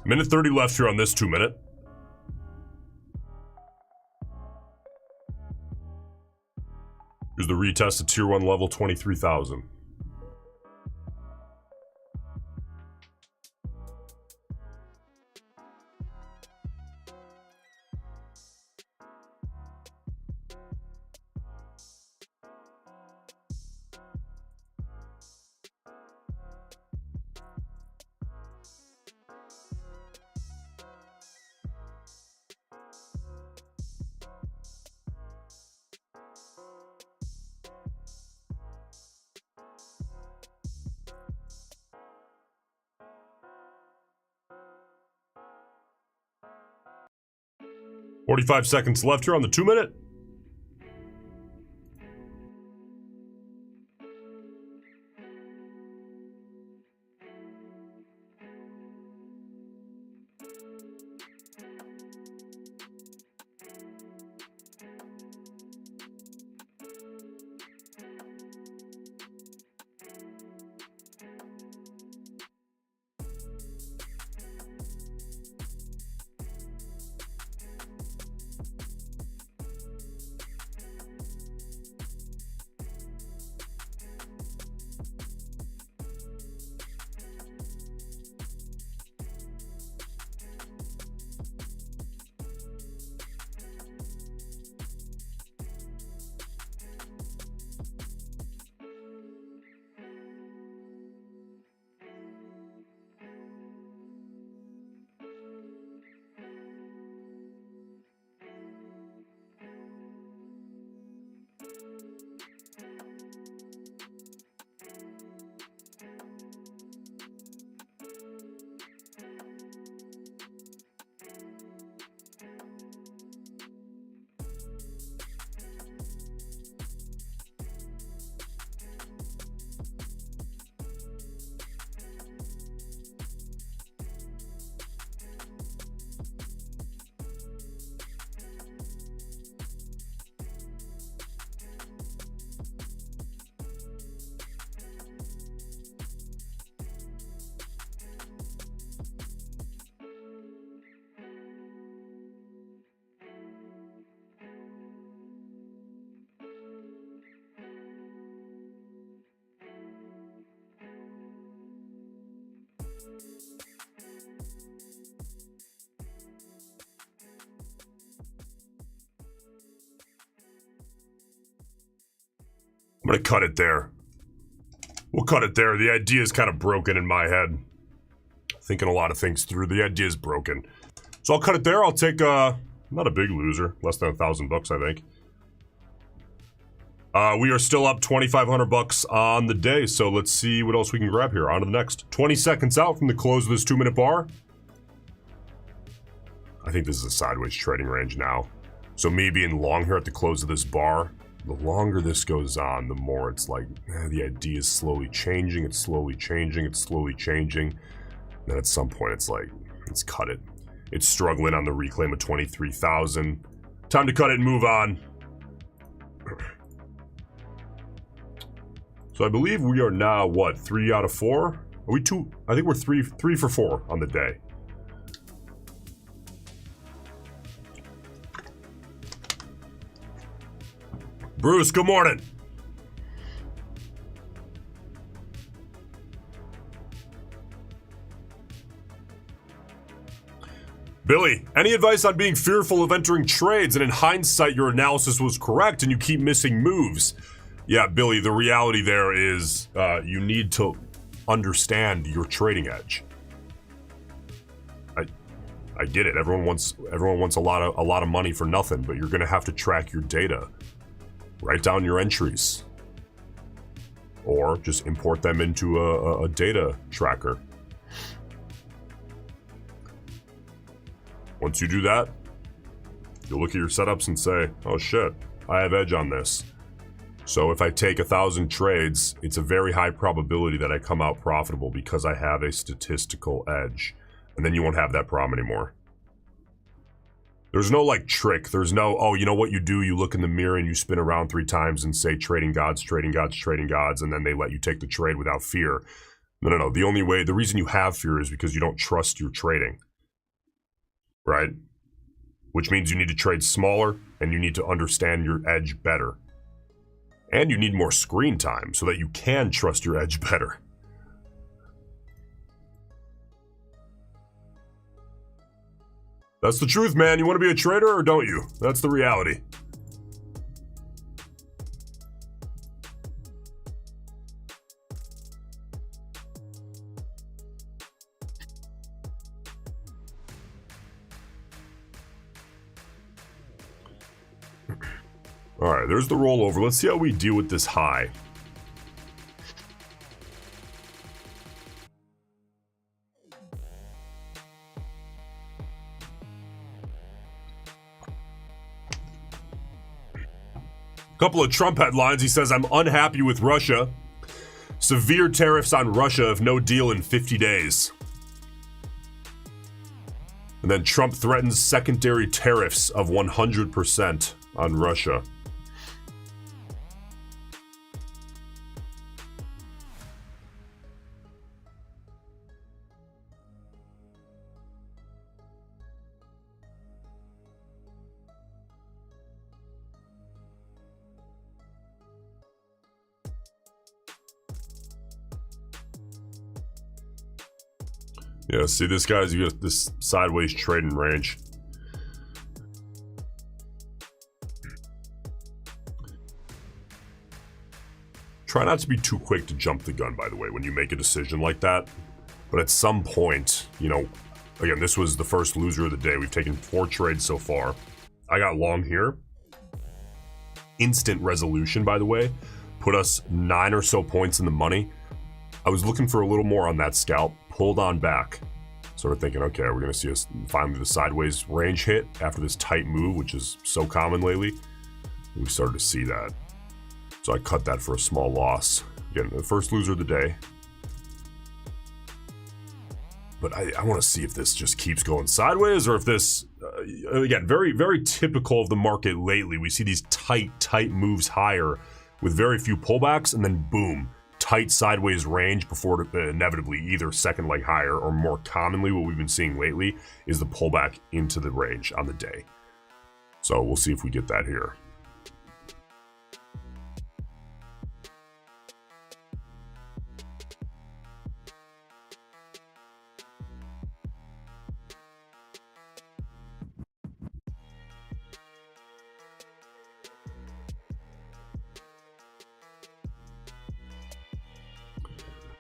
Minute 30 left here on this 2-minute. Here's the retest of tier 1 level 23,000. $45 seconds left here on the 2-minute. I'm gonna cut it there. We'll cut it there. The idea is kind of broken in my head. Thinking a lot of things through. The idea is broken. So I'll cut it there. I'll take, not a big loser. Less than $1,000, I think. We are still up $2,500 on the day. So let's see what else we can grab here. On to the next. 20 seconds out from the close of this 2-minute bar. I think this is a sideways trading range now. So me being long here at the close of this bar, the longer this goes on, the more it's like, the idea is slowly changing, it's slowly changing, it's slowly changing. Then at some point, it's like, let's cut it. It's struggling on the reclaim of 23,000. Time to cut it and move on. So I believe we are now, what, 3 out of 4? Are we 2? I think we're 3 for 4 on the day. Bruce, good morning. Billy, any advice on being fearful of entering trades and in hindsight your analysis was correct and you keep missing moves? Yeah, Billy, the reality there is you need to understand your trading edge. I get it. Everyone wants a lot of money for nothing, but you're going to have to track your data. Write down your entries, or just import them into a data tracker. Once you do that, you'll look at your setups and say, oh shit, I have edge on this. So if I take 1,000 trades, it's a very high probability that I come out profitable because I have a statistical edge. And then you won't have that problem anymore. There's no like trick. There's no, oh, you know what you do? You look in the mirror and you spin around 3 times and say trading gods, trading gods, trading gods, and then they let you take the trade without fear. No. The only way, the reason you have fear is because you don't trust your trading. Right? Which means you need to trade smaller and you need to understand your edge better. And you need more screen time so that you can trust your edge better. That's the truth, man. You want to be a trader or don't you? That's the reality. All right, there's the rollover. Let's see how we deal with this high. Couple of Trump headlines. He says, I'm unhappy with Russia. Severe tariffs on Russia if no deal in 50 days. And then Trump threatens secondary tariffs of 100% on Russia. Yeah, see, this guy's got this sideways trading range. Try not to be too quick to jump the gun, by the way, when you make a decision like that. But at some point, you know, again, this was the first loser of the day. We've taken 4 trades so far. I got long here. Instant resolution, by the way. Put us 9 or so points in the money. I was looking for a little more on that scalp. Pulled on back. Sort of thinking, okay, we're going to see us finally the sideways range hit after this tight move, which is so common lately. We started to see that. So I cut that for a small loss. Again, the first loser of the day. But I want to see if this just keeps going sideways or if this, again, very, very typical of the market lately. We see these tight moves higher with very few pullbacks and then boom. Tight sideways range before inevitably either second leg higher, or more commonly what we've been seeing lately is the pullback into the range on the day. So we'll see if we get that here.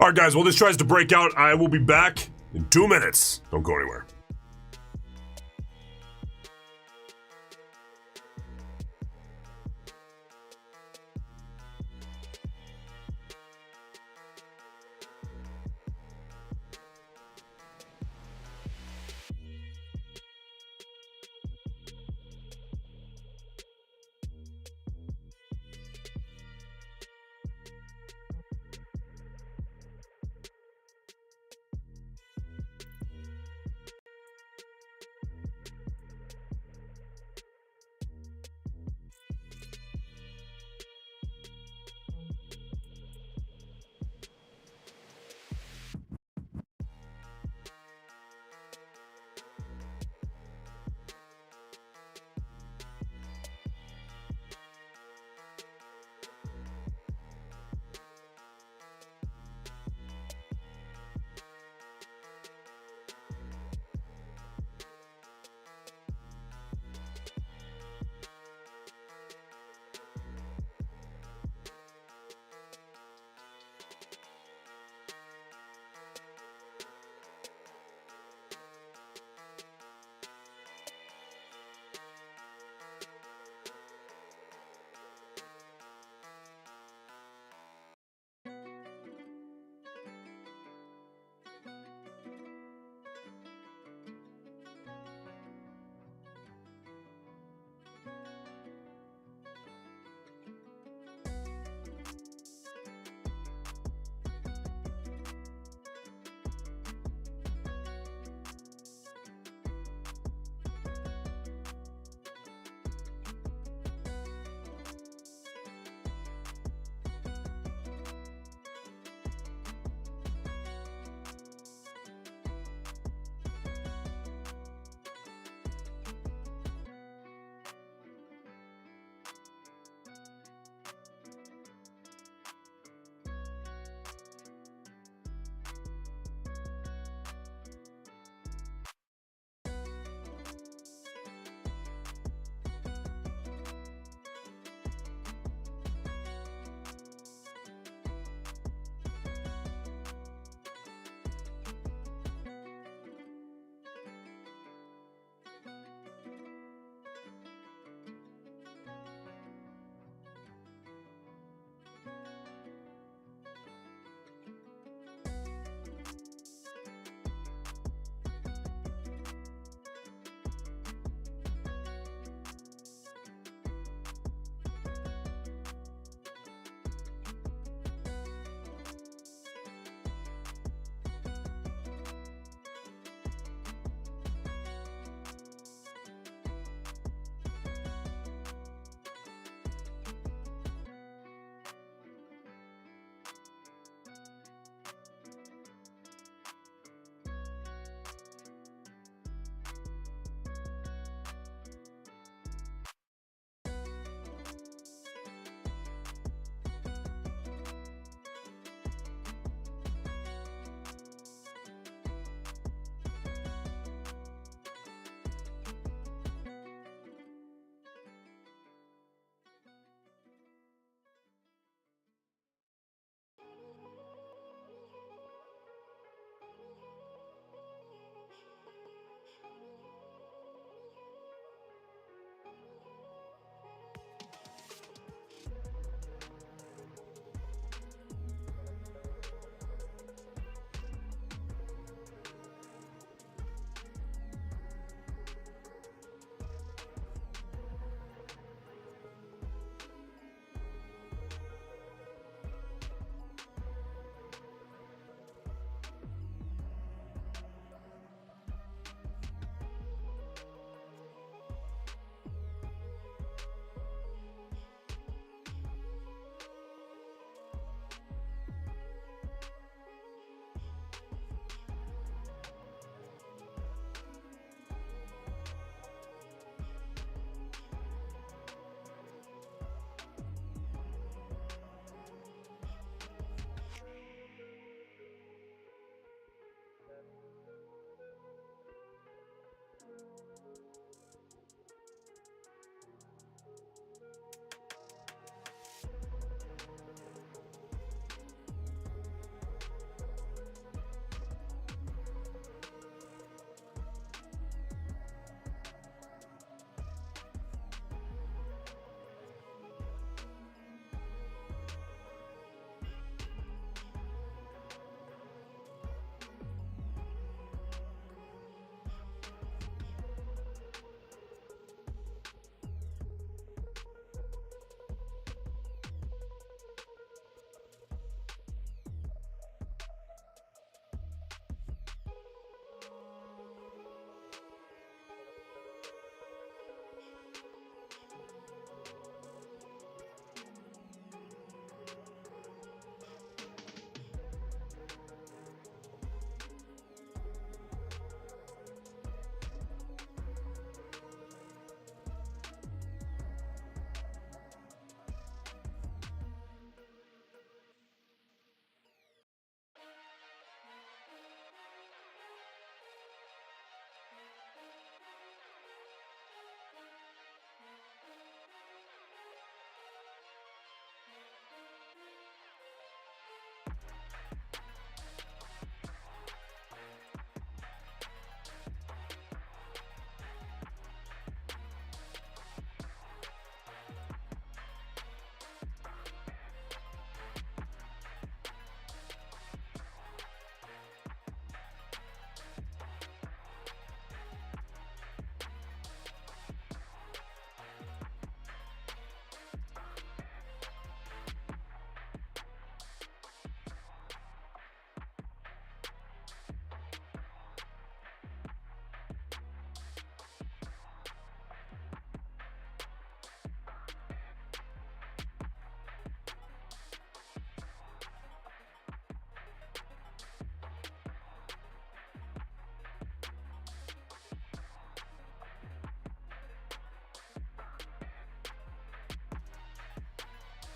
All right, guys, while this tries to break out, I will be back in 2 minutes. Don't go anywhere.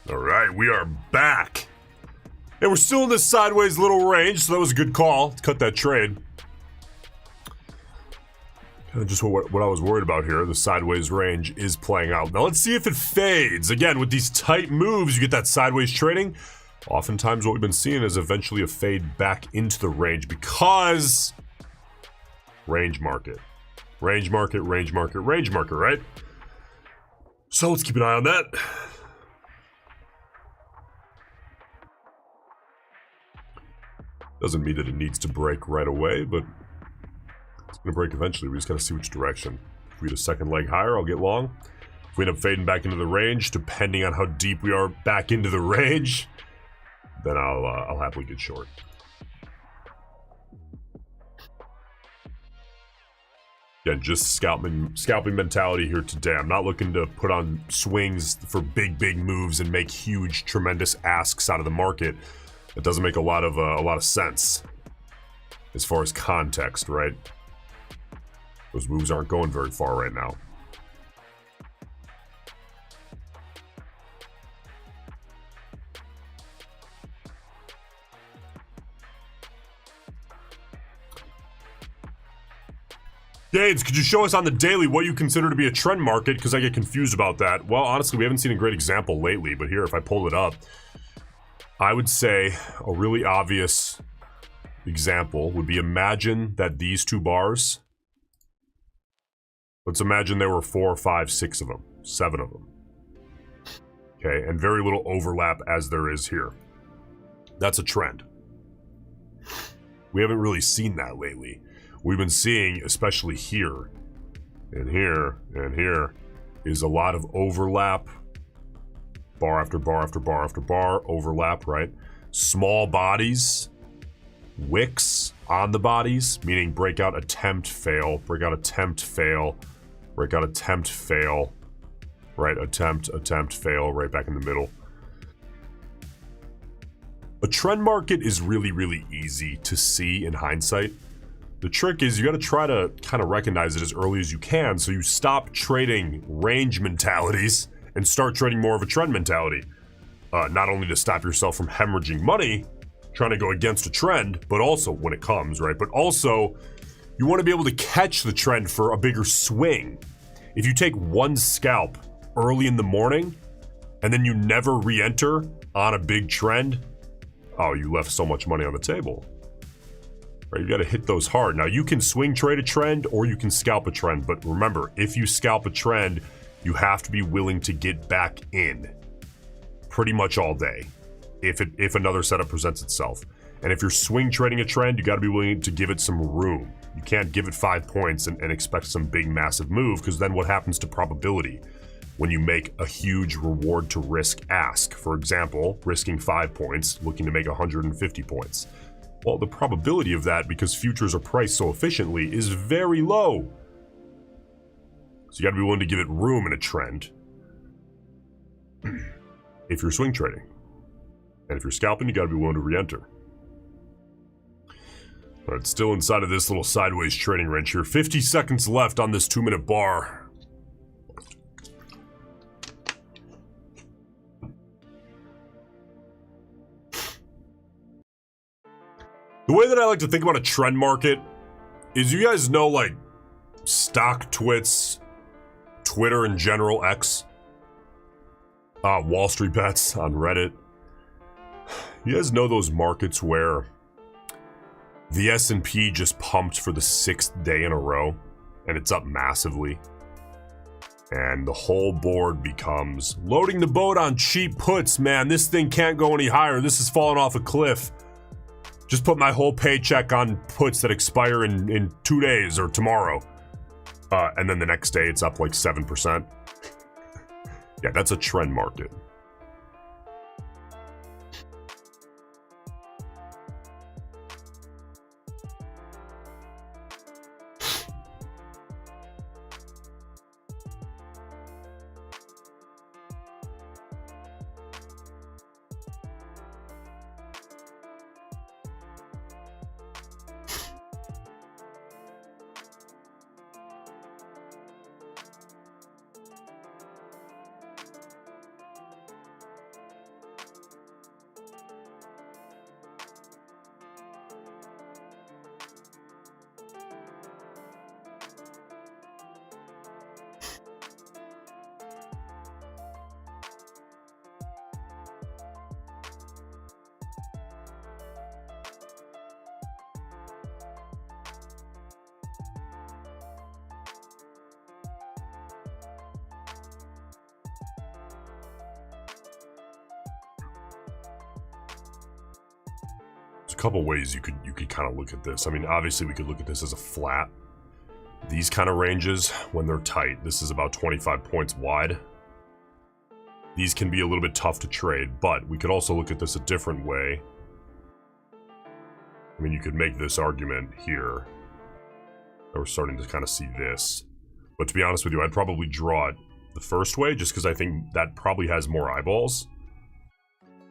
All right, we are back. And we're still in this sideways little range, so that was a good call. Let's cut that trade. Kind of just what I was worried about here. The sideways range is playing out. Now let's see if it fades. Again, with these tight moves, you get that sideways trading. Oftentimes what we've been seeing is eventually a fade back into the range because range market. Range market, range market, range market, right? So let's keep an eye on that. Doesn't mean that it needs to break right away, but it's going to break eventually. We just got to see which direction. If we get a second leg higher, I'll get long. If we end up fading back into the range, depending on how deep we are back into the range, then I'll happily get short. Again, just scalping mentality here today. I'm not looking to put on swings for big moves and make huge, tremendous asks out of the market. It doesn't make a lot of sense as far as context, right? Those moves aren't going very far right now. Gaines, could you show us on the daily what you consider to be a trend market? Because I get confused about that. Well, honestly, we haven't seen a great example lately, but here, if I pull it up, I would say a really obvious example would be, imagine that these two bars, let's imagine there were 4, 5, 6 of them, 7 of them. Okay, and very little overlap as there is here. That's a trend. We haven't really seen that lately. We've been seeing, especially here, and here, and here, is a lot of overlap. Bar after bar after bar after bar, overlap, right? Small bodies, wicks on the bodies, meaning breakout, attempt, fail, breakout, attempt, fail, breakout, attempt, fail, right? Attempt, fail, right back in the middle. A trend market is really easy to see in hindsight. The trick is you got to try to kind of recognize it as early as you can, so you stop trading range mentalities and start trading more of a trend mentality. Not only to stop yourself from hemorrhaging money, trying to go against a trend, but also when it comes, right? But also, you want to be able to catch the trend for a bigger swing. If you take one scalp early in the morning, and then you never re-enter on a big trend, oh, you left so much money on the table. Right, you got to hit those hard. Now, you can swing trade a trend or you can scalp a trend, but remember, if you scalp a trend, you have to be willing to get back in pretty much all day if another setup presents itself. And if you're swing trading a trend, you got to be willing to give it some room. You can't give it 5 points and expect some big, massive move, because then what happens to probability when you make a huge reward to risk ask? For example, risking 5 points, looking to make 150 points. Well, the probability of that, because futures are priced so efficiently, is very low. So you got to be willing to give it room in a trend if you're swing trading. And if you're scalping, you got to be willing to re-enter. All right, still inside of this little sideways trading range here. 50 seconds left on this 2-minute bar. The way that I like to think about a trend market is, you guys know, like, stock twits, Twitter in general, X, Wall Street bets on Reddit. You guys know those markets where the S&P just pumped for the 6th day in a row and it's up massively, and the whole board becomes loading the boat on cheap puts. Man, this thing can't go any higher. This is falling off a cliff. Just put my whole paycheck on puts that expire in 2 days or tomorrow. And then the next day it's up like 7%. Yeah, that's a trend market. couple ways you could kind of look at this. I mean, obviously we could look at this as a flat. These kind of ranges, when they're tight, this is about 25 points wide. These can be a little bit tough to trade, but we could also look at this a different way. I mean, you could make this argument here. We're starting to kind of see this. But to be honest with you, I'd probably draw it the first way, just because I think that probably has more eyeballs.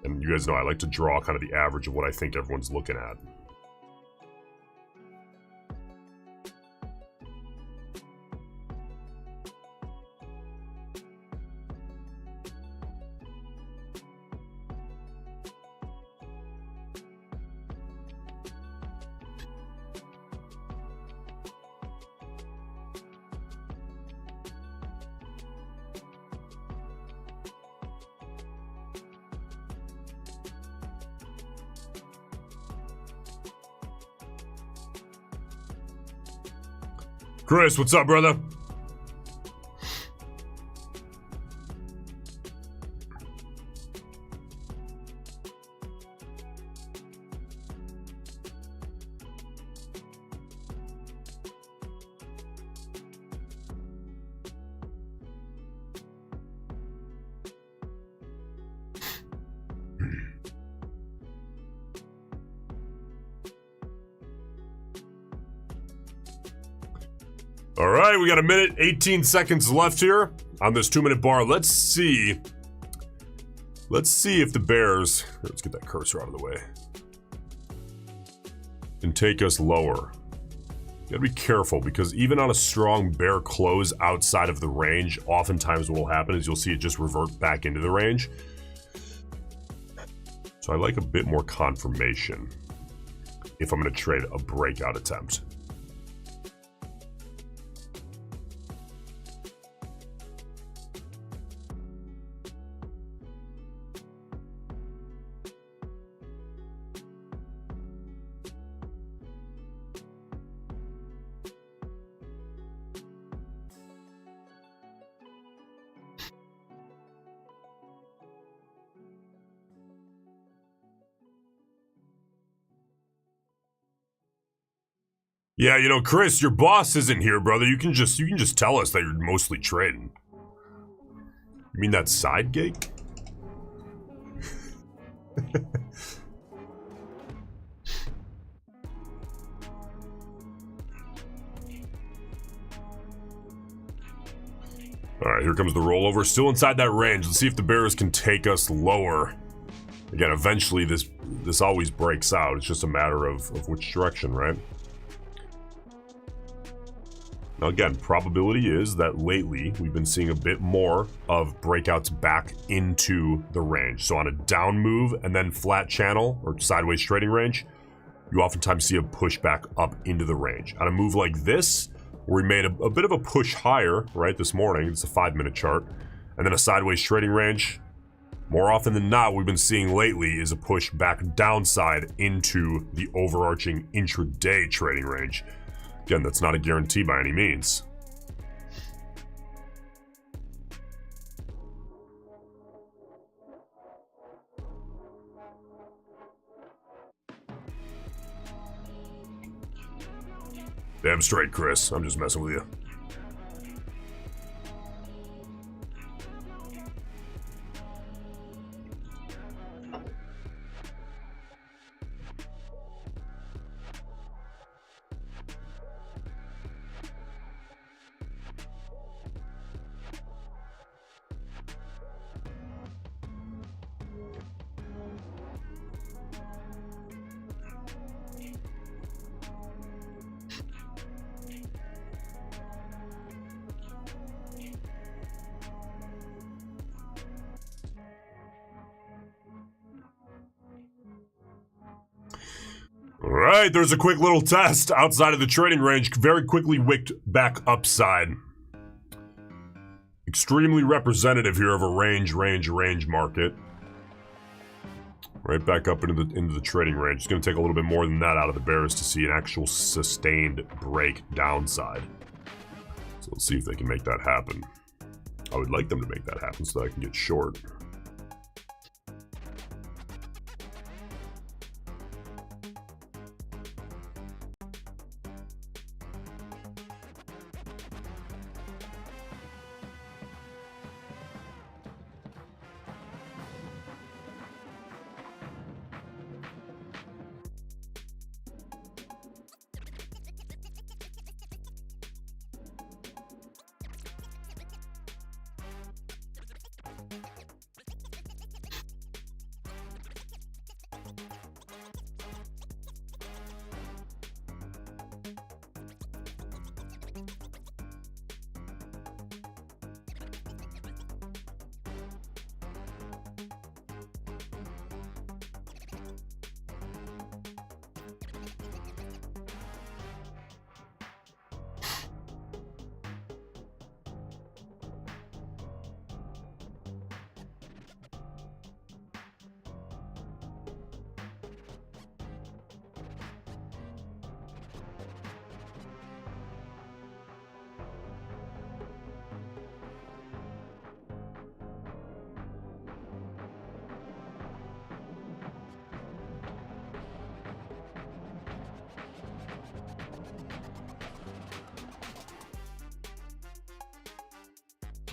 And you guys know I like to draw kind of the average of what I think everyone's looking at. Chris, what's up, brother? All right, we got a minute, 18 seconds left here on this 2-minute bar. Let's see if the Bears, let's get that cursor out of the way, can take us lower. You gotta be careful, because even on a strong bear close outside of the range, oftentimes what will happen is you'll see it just revert back into the range. So I like a bit more confirmation if I'm gonna trade a breakout attempt. Yeah, you know, Chris, your boss isn't here, brother. You can just tell us that you're mostly trading. You mean that side gig? All right, here comes the rollover. Still inside that range. Let's see if the Bears can take us lower. Again, eventually this always breaks out. It's just a matter of which direction, right? Now again, probability is that lately we've been seeing a bit more of breakouts back into the range. So on a down move and then flat channel or sideways trading range, you oftentimes see a push back up into the range. On a move like this, where we made a bit of a push higher, right, this morning, it's a 5-minute chart, and then a sideways trading range, more often than not, what we've been seeing lately is a push back downside into the overarching intraday trading range. Again, that's not a guarantee by any means. Damn straight, Chris. I'm just messing with you. All right, there's a quick little test outside of the trading range. Very quickly wicked back upside. Extremely representative here of a range market. Right back up into the trading range. It's going to take a little bit more than that out of the Bears to see an actual sustained break downside. So let's see if they can make that happen. I would like them to make that happen so that I can get short.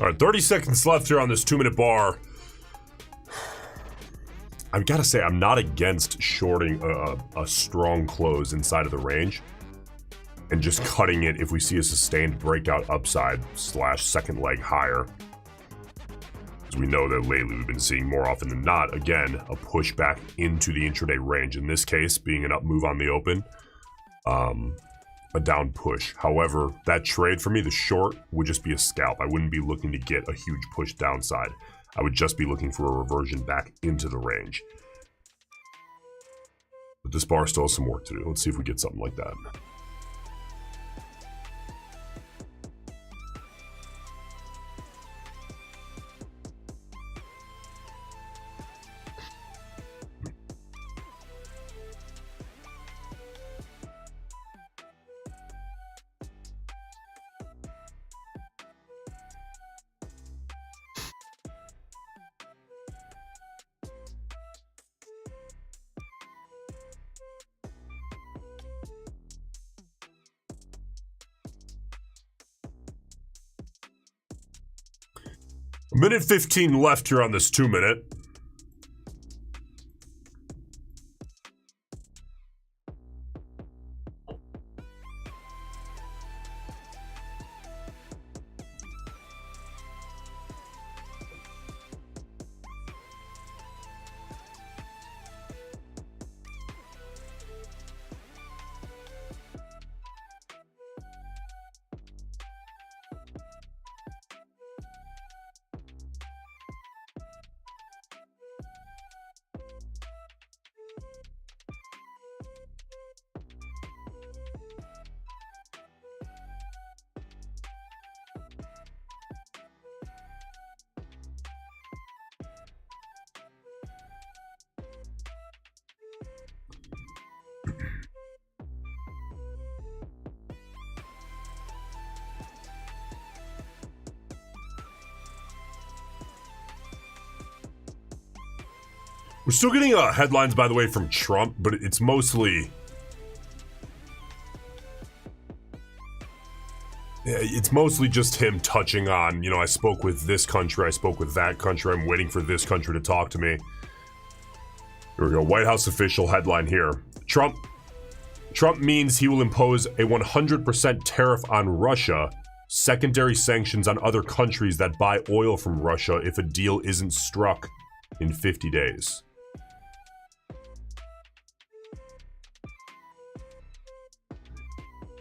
All right, 30 seconds left here on this 2-minute bar. I've got to say, I'm not against shorting a strong close inside of the range and just cutting it if we see a sustained breakout upside / second leg higher. As we know that lately we've been seeing more often than not, again, a pushback into the intraday range. In this case, being an up move on the open, a down push. However, that trade for me, the short, would just be a scalp. I wouldn't be looking to get a huge push downside. I would just be looking for a reversion back into the range. But this bar still has some work to do. Let's see if we get something like that. A minute 15 left here on this 2-minute. We're still getting headlines, by the way, from Trump, but it's mostly... It's mostly just him touching on, you know, I spoke with this country, I spoke with that country, I'm waiting for this country to talk to me. Here we go, White House official headline here. Trump means he will impose a 100% tariff on Russia, secondary sanctions on other countries that buy oil from Russia if a deal isn't struck in 50 days.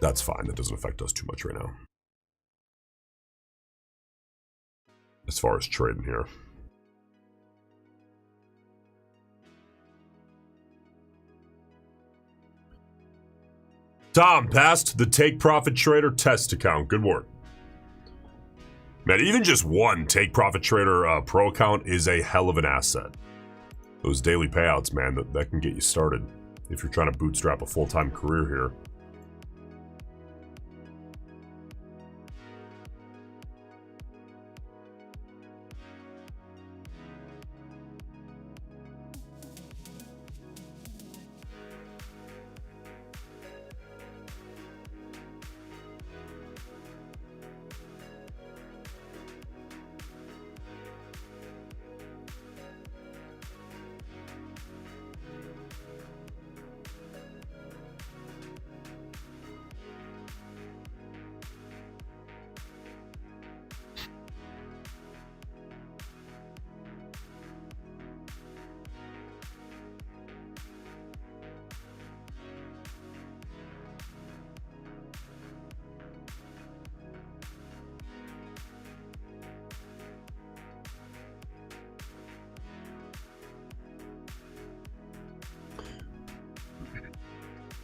That's fine, that doesn't affect us too much right now. As far as trading here. Tom passed the take profit trader test account. Good work. Man, even just one take profit trader pro account is a hell of an asset. Those daily payouts, man, that can get you started if you're trying to bootstrap a full-time career here.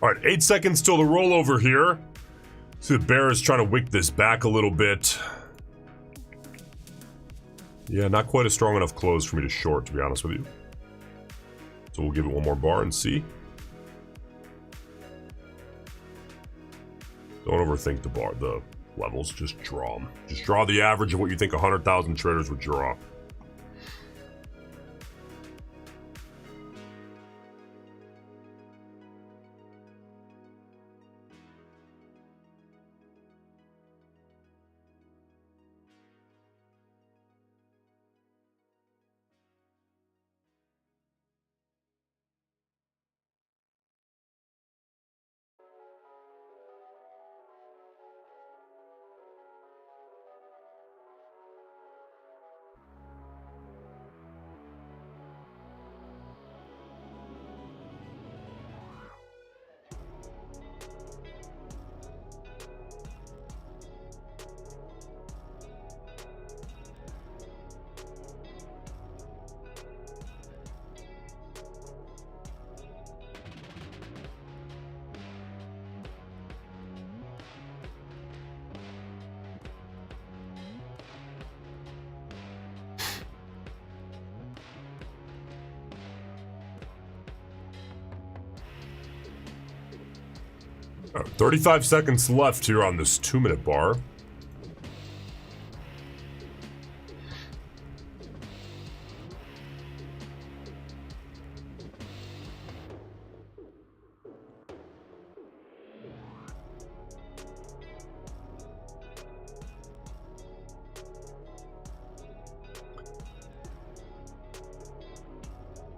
All right, 8 seconds till the rollover here. See, the bear is trying to wick this back a little bit. Yeah, not quite a strong enough close for me to short, to be honest with you. So we'll give it one more bar and see. Don't overthink the levels, just draw them. Just draw the average of what you think 100,000 traders would draw. 35 seconds left here on this 2-minute bar.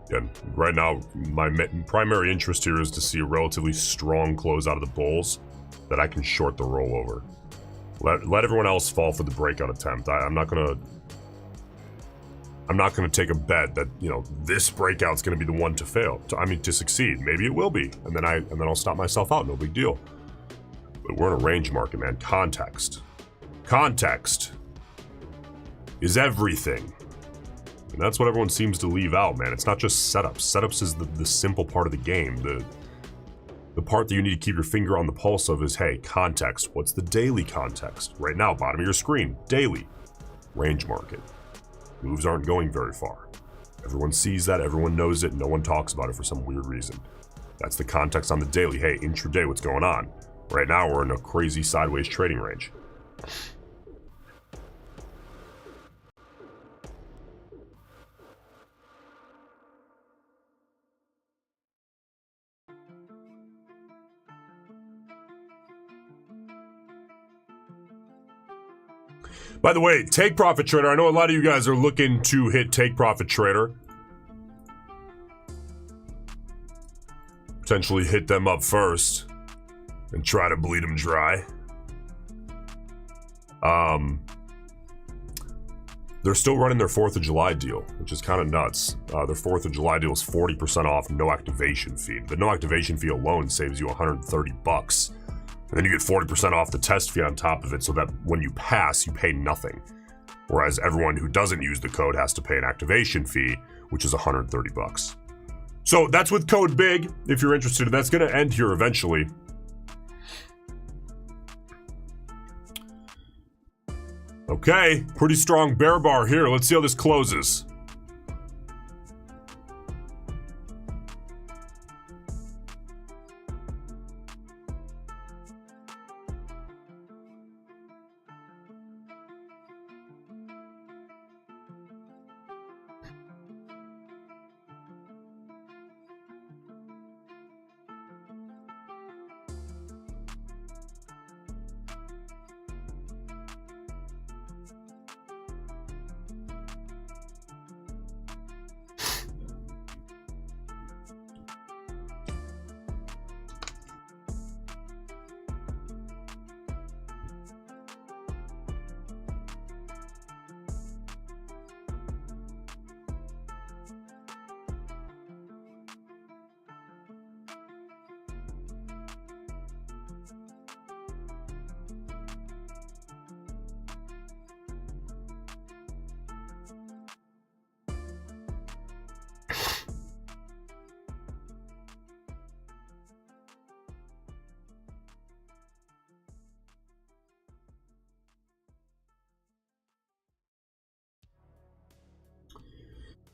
Again, right now, my primary interest here is to see a relatively strong close out of the bulls that I can short the rollover. Let everyone else fall for the breakout attempt. I'm not gonna take a bet that, you know, this breakout's gonna be the one to fail. To succeed. Maybe it will be, and then I'll stop myself out. No big deal. But we're in a range market, man. Context is everything. And that's what everyone seems to leave out, man. It's not just setups. Setups is the simple part of the game. The part that you need to keep your finger on the pulse of is, hey, context. What's the daily context? Right now, bottom of your screen, daily. Range market. Moves aren't going very far. Everyone sees that, everyone knows it, no one talks about it for some weird reason. That's the context on the daily. Hey, intraday, what's going on? Right now, we're in a crazy sideways trading range. By the way, Take Profit Trader, I know a lot of you guys are looking to hit Take Profit Trader. Potentially hit them up first and try to bleed them dry. They're still running their 4th of July deal, which is kind of nuts. Their 4th of July deal is 40% off, no activation fee. The no activation fee alone saves you $130. And then you get 40% off the test fee on top of it, so that when you pass, you pay nothing. Whereas everyone who doesn't use the code has to pay an activation fee, which is $130. So that's with code BIG, if you're interested. That's going to end here eventually. Okay, pretty strong bear bar here. Let's see how this closes.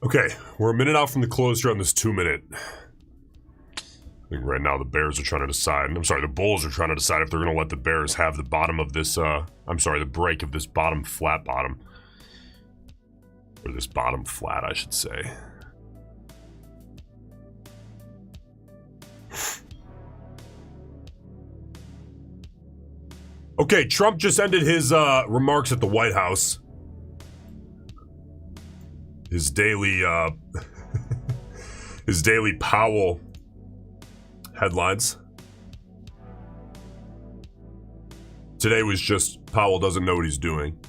Okay, we're a minute out from the close here on this 2-minute. I think right now the Bears are trying to decide, the Bulls are trying to decide if they're going to let the Bears have the bottom of this, the break of this bottom flat bottom. Or this bottom flat, I should say. Okay, Trump just ended his remarks at the White House. His daily, his daily Powell headlines. Today was just Powell doesn't know what he's doing.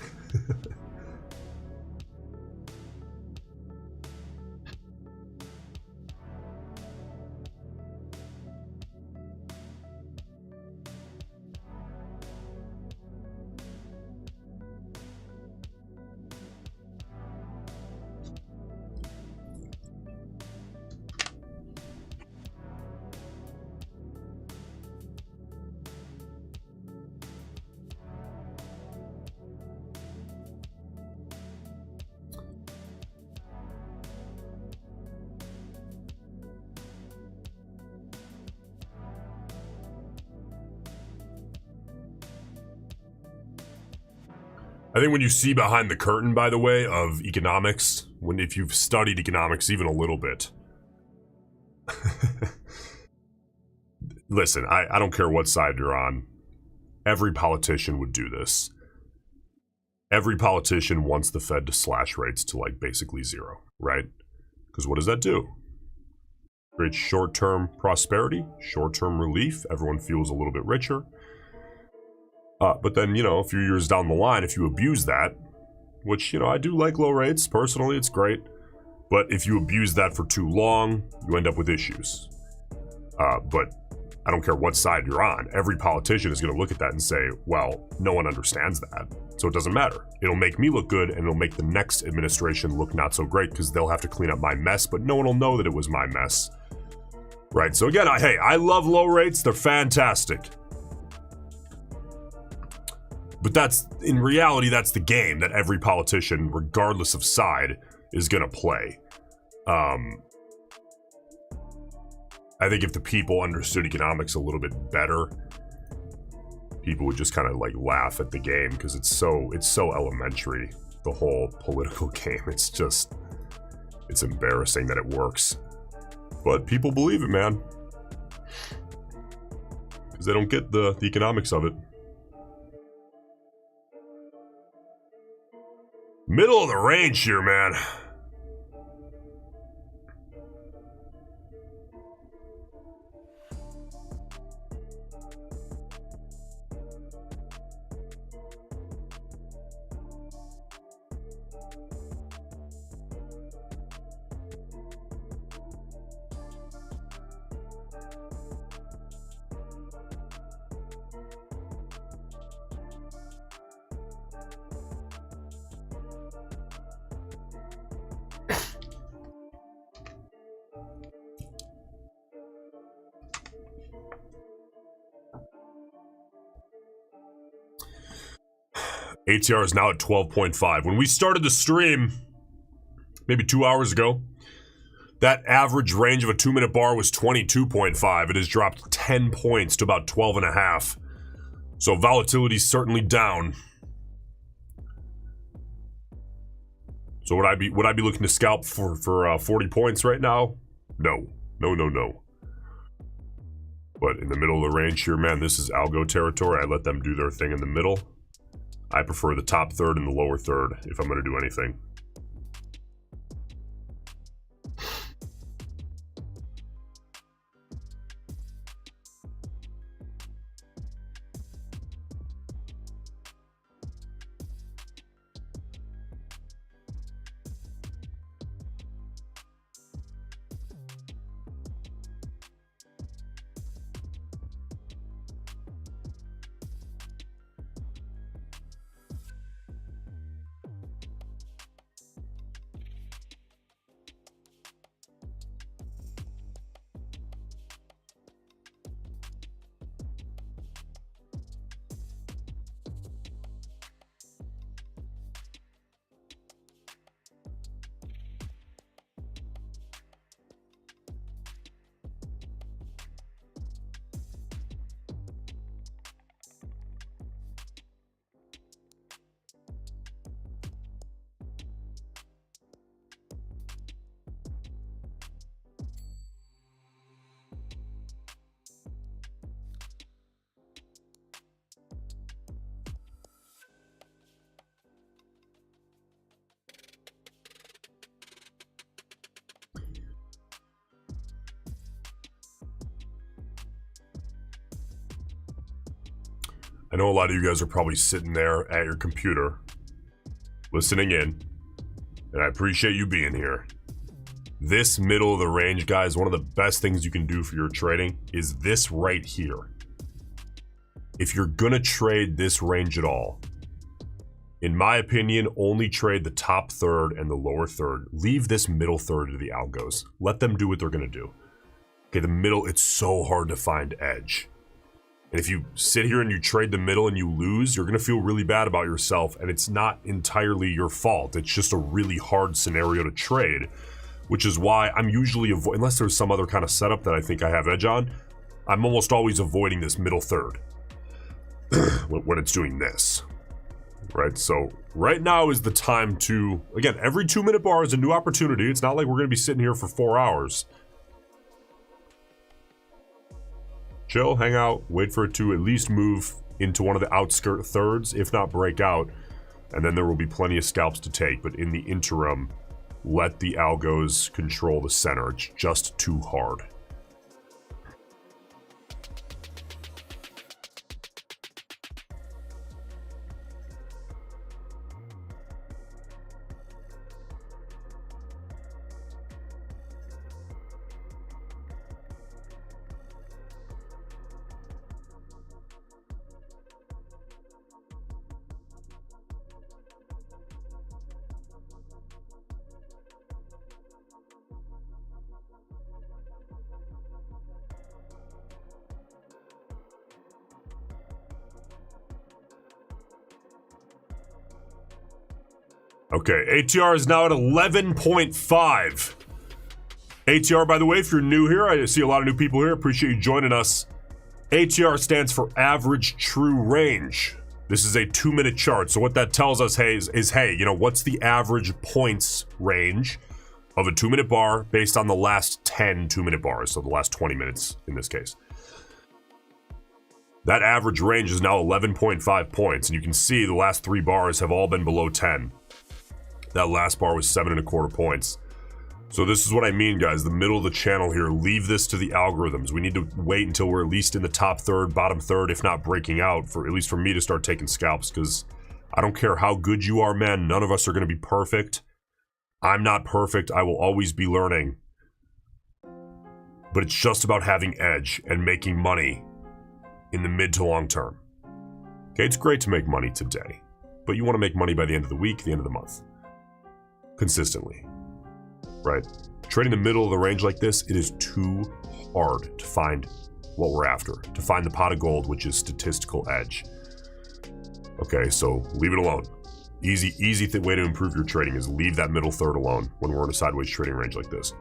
I think when you see behind the curtain, by the way, of economics, if you've studied economics even a little bit, listen, I don't care what side you're on. Every politician would do this. Every politician wants the Fed to slash rates to like basically zero, right? Because what does that do? Creates short-term prosperity, short-term relief. Everyone feels a little bit richer. But then, you know, a few years down the line, if you abuse that, which, you know, I do like low rates. Personally, it's great. But if you abuse that for too long, you end up with issues. But I don't care what side you're on. Every politician is going to look at that and say, well, no one understands that, so it doesn't matter. It'll make me look good, and it'll make the next administration look not so great because they'll have to clean up my mess, but no one will know that it was my mess. Right, so again, I love low rates. They're fantastic. But in reality, that's the game that every politician, regardless of side, is going to play. I think if the people understood economics a little bit better, people would just kind of like laugh at the game because it's so elementary, the whole political game. It's embarrassing that it works. But people believe it, man. Because they don't get the economics of it. Middle of the range here, man. ATR is now at 12.5. When we started the stream, maybe 2 hours ago, that average range of a 2-minute bar was 22.5. It has dropped 10 points to about 12.5. So volatility is certainly down. So would I be looking to scalp for 40 points right now? No. No. But in the middle of the range here, man, this is algo territory. I let them do their thing in the middle. I prefer the top third and the lower third if I'm going to do anything. I know a lot of you guys are probably sitting there at your computer, listening in, and I appreciate you being here. This middle of the range, guys, one of the best things you can do for your trading is this right here. If you're gonna trade this range at all, in my opinion, only trade the top third and the lower third. Leave this middle third to the algos. Let them do what they're gonna do. Okay, the middle, it's so hard to find edge. And if you sit here and you trade the middle and you lose, you're going to feel really bad about yourself, and it's not entirely your fault. It's just a really hard scenario to trade, which is why I'm usually unless there's some other kind of setup that I think I have edge on, I'm almost always avoiding this middle third when it's doing this. right? So right now is the time to, again, every 2-minute bar is a new opportunity. It's not like we're going to be sitting here for 4 hours. Chill, hang out, wait for it to at least move into one of the outskirt thirds, if not break out, and then there will be plenty of scalps to take. But in the interim, let the algos control the center. It's just too hard. Okay, ATR is now at 11.5. ATR, by the way, if you're new here, I see a lot of new people here. Appreciate you joining us. ATR stands for average true range. This is a 2-minute chart. So what that tells us, hey, is hey, you know, what's the average points range of a 2-minute bar based on the last 10 2-minute bars, so the last 20 minutes in this case. That average range is now 11.5 points, and you can see the last 3 bars have all been below 10. That last bar was 7.25 points. So this is what I mean, guys. The middle of the channel here, leave this to the algorithms. We need to wait until we're at least in the top third, bottom third, if not breaking out, for at least for me to start taking scalps, because I don't care how good you are, man. None of us are going to be perfect. I'm not perfect. I will always be learning. But it's just about having edge and making money in the mid to long term. Okay, it's great to make money today, but you want to make money by the end of the week, the end of the month. Consistently, right? Trading the middle of the range like this, it is too hard to find what we're after, to find the pot of gold, which is statistical edge. Okay, so leave it alone. Easy way to improve your trading is leave that middle third alone when we're in a sideways trading range like this.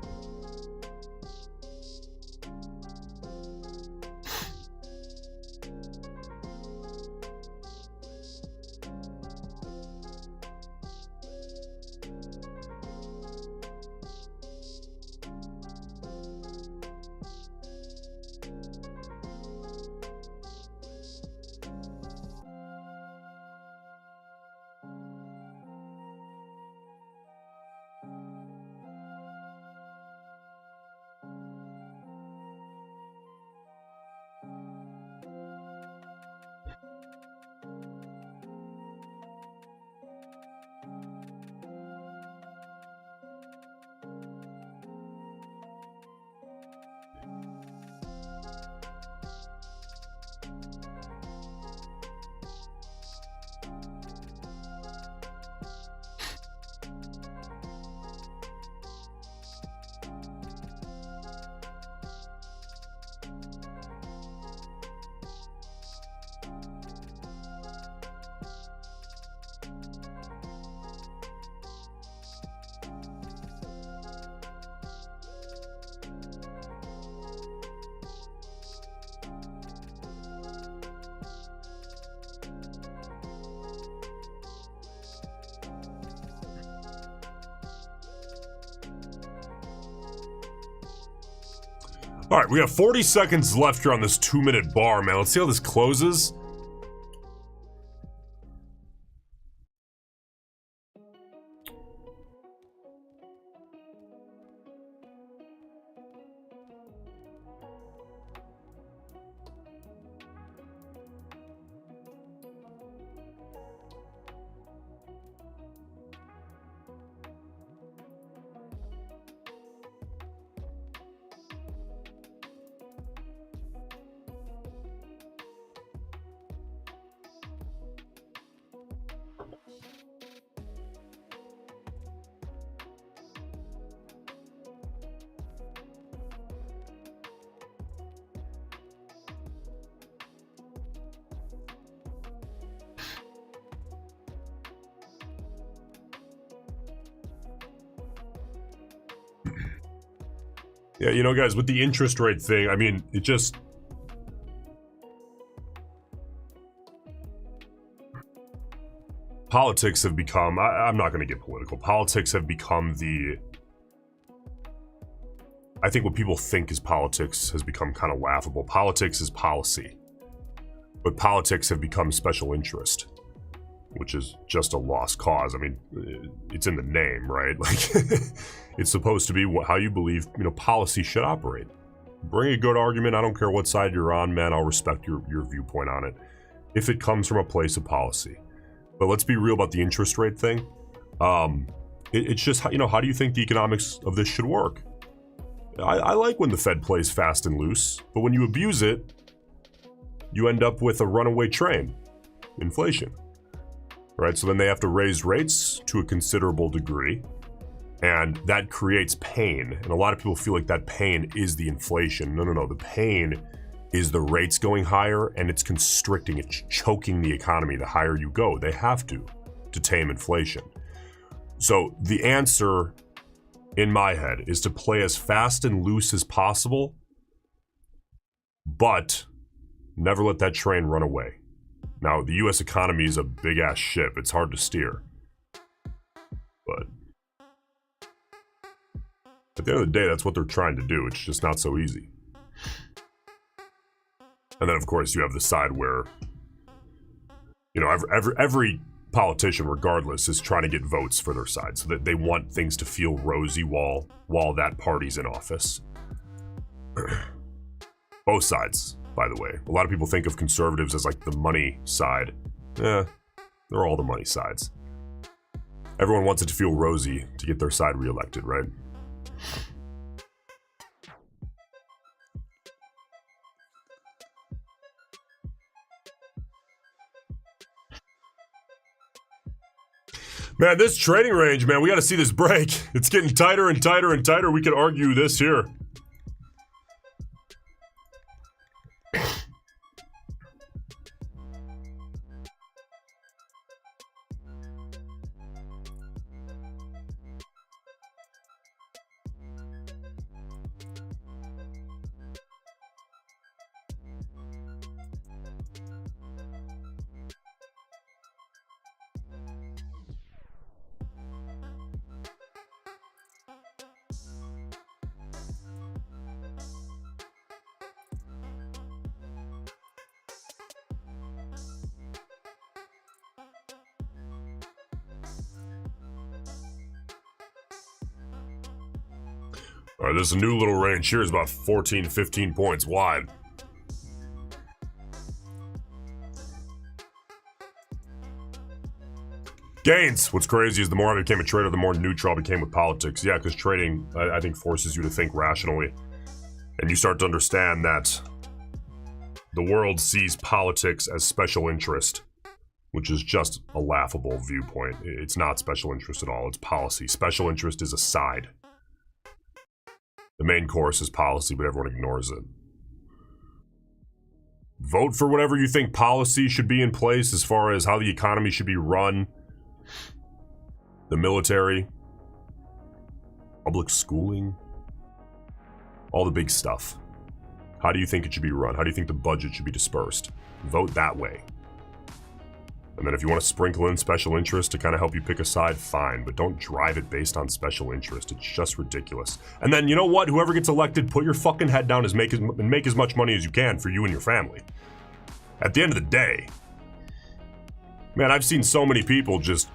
All right, we have 40 seconds left here on this 2-minute bar, man. Let's see how this closes. Yeah, you know, guys, with the interest rate thing, I mean, it just... politics have become, I'm not going to get political. Politics have become I think what people think is politics has become kind of laughable. Politics is policy. But politics have become special interest, which is just a lost cause. I mean, it's in the name, right? Like, it's supposed to be how you believe, policy should operate. Bring a good argument. I don't care what side you're on, man. I'll respect your viewpoint on it if it comes from a place of policy. But let's be real about the interest rate thing. It's just, how do you think the economics of this should work? I like when the Fed plays fast and loose, but when you abuse it, you end up with a runaway train, inflation. Right? So then they have to raise rates to a considerable degree, and that creates pain. And a lot of people feel like that pain is the inflation. No. The pain is the rates going higher, and it's constricting, it's choking the economy the higher you go. They have to tame inflation. So the answer in my head is to play as fast and loose as possible, but never let that train run away. Now, the US economy is a big ass ship. It's hard to steer. But at the end of the day, that's what they're trying to do. It's just not so easy. And then, of course, you have the side where, every politician, regardless, is trying to get votes for their side, so that they want things to feel rosy while that party's in office. Both sides, by the way. A lot of people think of conservatives as like the money side. They're all the money sides. Everyone wants it to feel rosy to get their side reelected, right? Man, this trading range, man, we got to see this break. It's getting tighter and tighter and tighter. We could argue this here. All right, there's a new little range here. It's about 14 to 15 points wide. Gains. What's crazy is the more I became a trader, the more neutral I became with politics. Yeah, because trading, I think, forces you to think rationally. And you start to understand that the world sees politics as special interest, which is just a laughable viewpoint. It's not special interest at all. It's policy. Special interest is a side. The main course is policy, but everyone ignores it. Vote for whatever you think policy should be in place as far as how the economy should be run. The military. Public schooling. All the big stuff. How do you think it should be run? How do you think the budget should be dispersed? Vote that way. And then if you want to sprinkle in special interest to kind of help you pick a side, fine. But don't drive it based on special interest. It's just ridiculous. And then, you know what? Whoever gets elected, put your fucking head down and make as much money as you can for you and your family. At the end of the day, man, I've seen so many people just,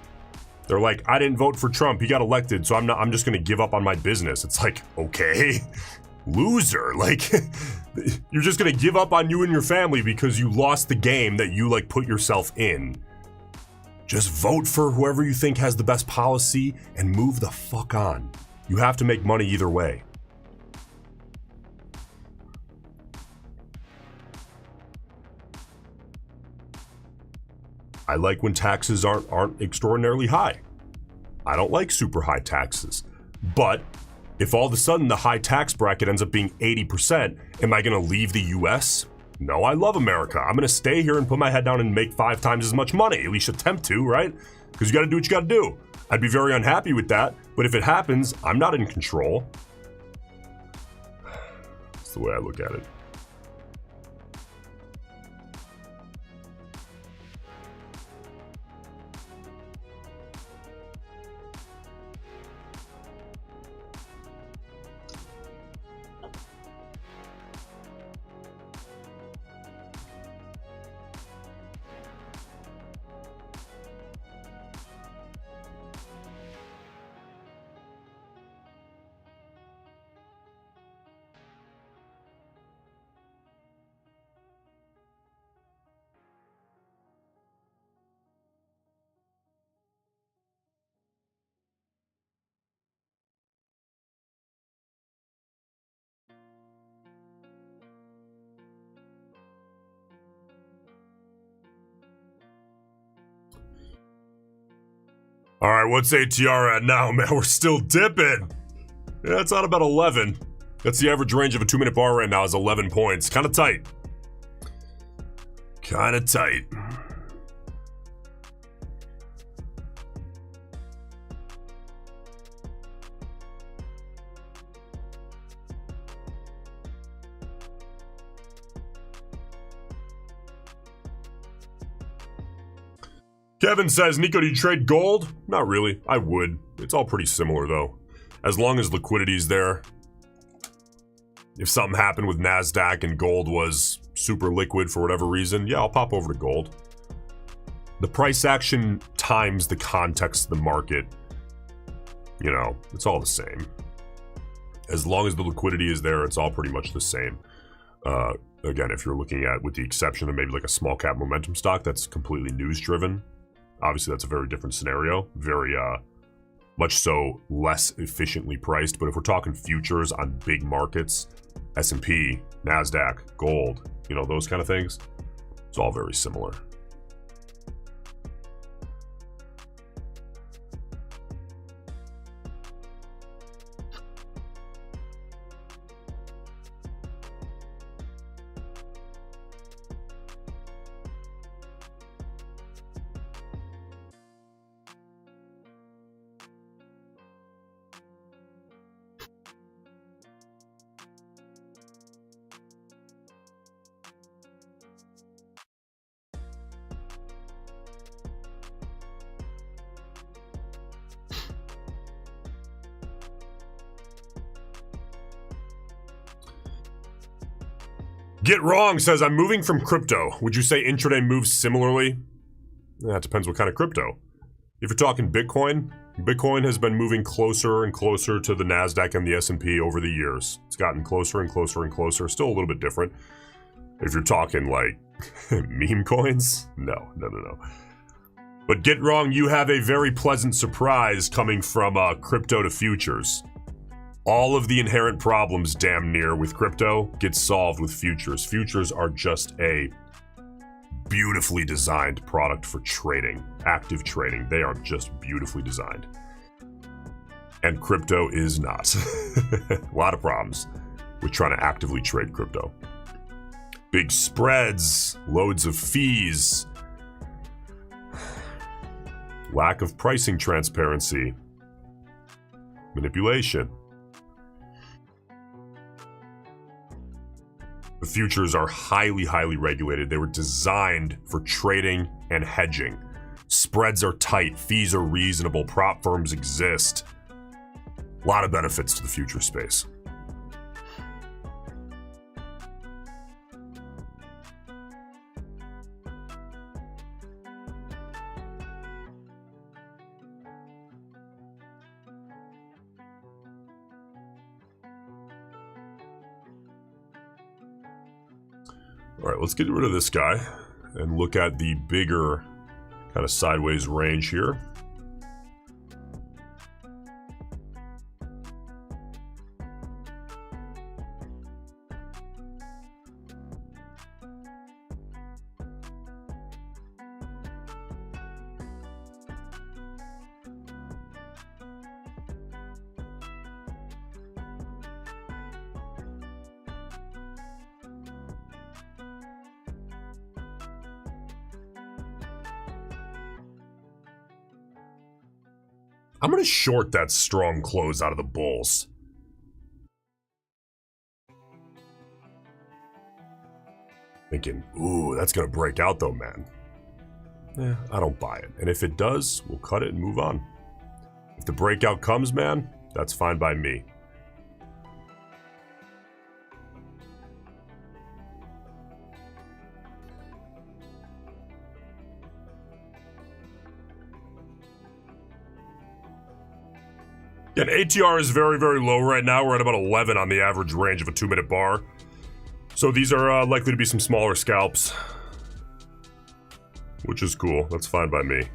they're like, I didn't vote for Trump. He got elected, so I'm just going to give up on my business. It's like, okay, loser. Like, you're just going to give up on you and your family because you lost the game that you, like, put yourself in. Just vote for whoever you think has the best policy and move the fuck on. You have to make money either way. I like when taxes aren't extraordinarily high. I don't like super high taxes. But if all of a sudden the high tax bracket ends up being 80%, am I going to leave the US? No, I love America. I'm going to stay here and put my head down and make 5 times as much money. At least attempt to, right? Because you got to do what you got to do. I'd be very unhappy with that. But if it happens, I'm not in control. That's the way I look at it. All right, what's ATR at now, man? We're still dipping. Yeah, it's on about 11. That's the average range of a 2-minute bar right now is 11 points. Kind of tight. Kind of tight. Kevin says, Nico, do you trade gold? Not really. I would. It's all pretty similar, though. As long as liquidity's there. If something happened with Nasdaq and gold was super liquid for whatever reason, yeah, I'll pop over to gold. The price action times the context of the market. You know, it's all the same. As long as the liquidity is there, it's all pretty much the same. Again, if you're looking at, with the exception of maybe like a small cap momentum stock that's completely news driven, obviously that's a very different scenario. Very, much so less efficiently priced. But if we're talking futures on big markets, S&P, Nasdaq, gold, you know, those kind of things, it's all very similar. Get Wrong says, I'm moving from crypto. Would you say intraday moves similarly? That depends what kind of crypto. If you're talking Bitcoin, Bitcoin has been moving closer and closer to the Nasdaq and the S&P over the years. It's gotten closer and closer and closer. Still a little bit different. If you're talking like meme coins, no. But Get Wrong, you have a very pleasant surprise coming from crypto to futures. All of the inherent problems damn near with crypto get solved with futures. Futures are just a beautifully designed product for trading, active trading. They are just beautifully designed. And crypto is not. A lot of problems with trying to actively trade crypto. Big spreads, loads of fees, lack of pricing transparency, manipulation. The futures are highly, highly regulated. They were designed for trading and hedging. Spreads are tight, fees are reasonable, prop firms exist. A lot of benefits to the future space. All right, let's get rid of this guy and look at the bigger kind of sideways range here. I'm going to short that strong close out of the bulls. Thinking, ooh, that's going to break out though, man. I don't buy it. And if it does, we'll cut it and move on. If the breakout comes, man, that's fine by me. Again, ATR is very, very low right now. We're at about 11 on the average range of a 2-minute bar. So these are likely to be some smaller scalps, which is cool. That's fine by me.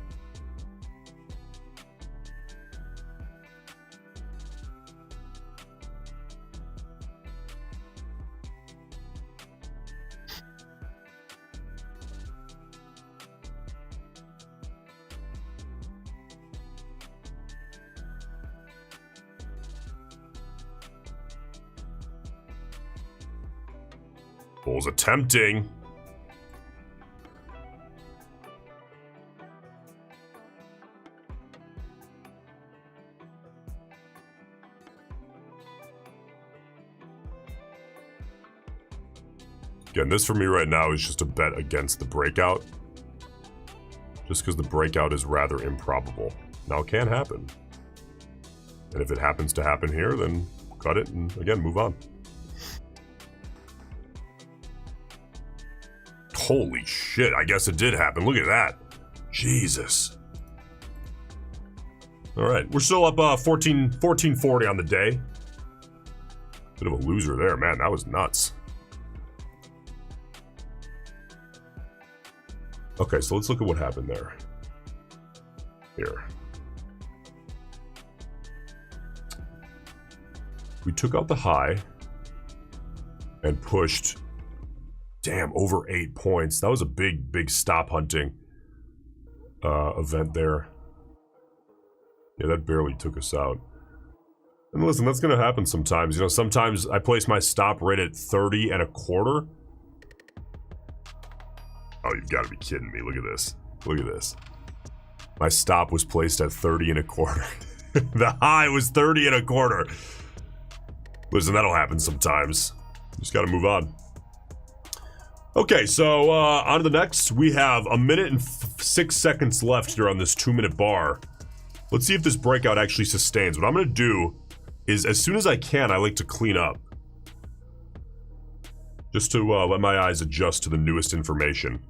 Bull's attempting. Again, this for me right now is just a bet against the breakout. Just because the breakout is rather improbable. Now, it can happen. And if it happens to happen here, then cut it and, again, move on. Holy shit, I guess it did happen. Look at that. Jesus. All right, we're still up 1440 on the day. Bit of a loser there, man. That was nuts. Okay, so let's look at what happened there. Here. We took out the high and pushed, damn, over 8 points. That was a big stop hunting event there. Yeah, that barely took us out. And listen, that's going to happen sometimes. You know, sometimes I place my stop right at 30 and a quarter. Oh, you've got to be kidding me. Look at this. Look at this. My stop was placed at 30 and a quarter. The high was 30 and a quarter. Listen, that'll happen sometimes. Just got to move on. Okay, so on to the next. We have a minute and 6 seconds left here on this 2-minute bar. Let's see if this breakout actually sustains. What I'm going to do is, as soon as I can, I like to clean up. Just to let my eyes adjust to the newest information.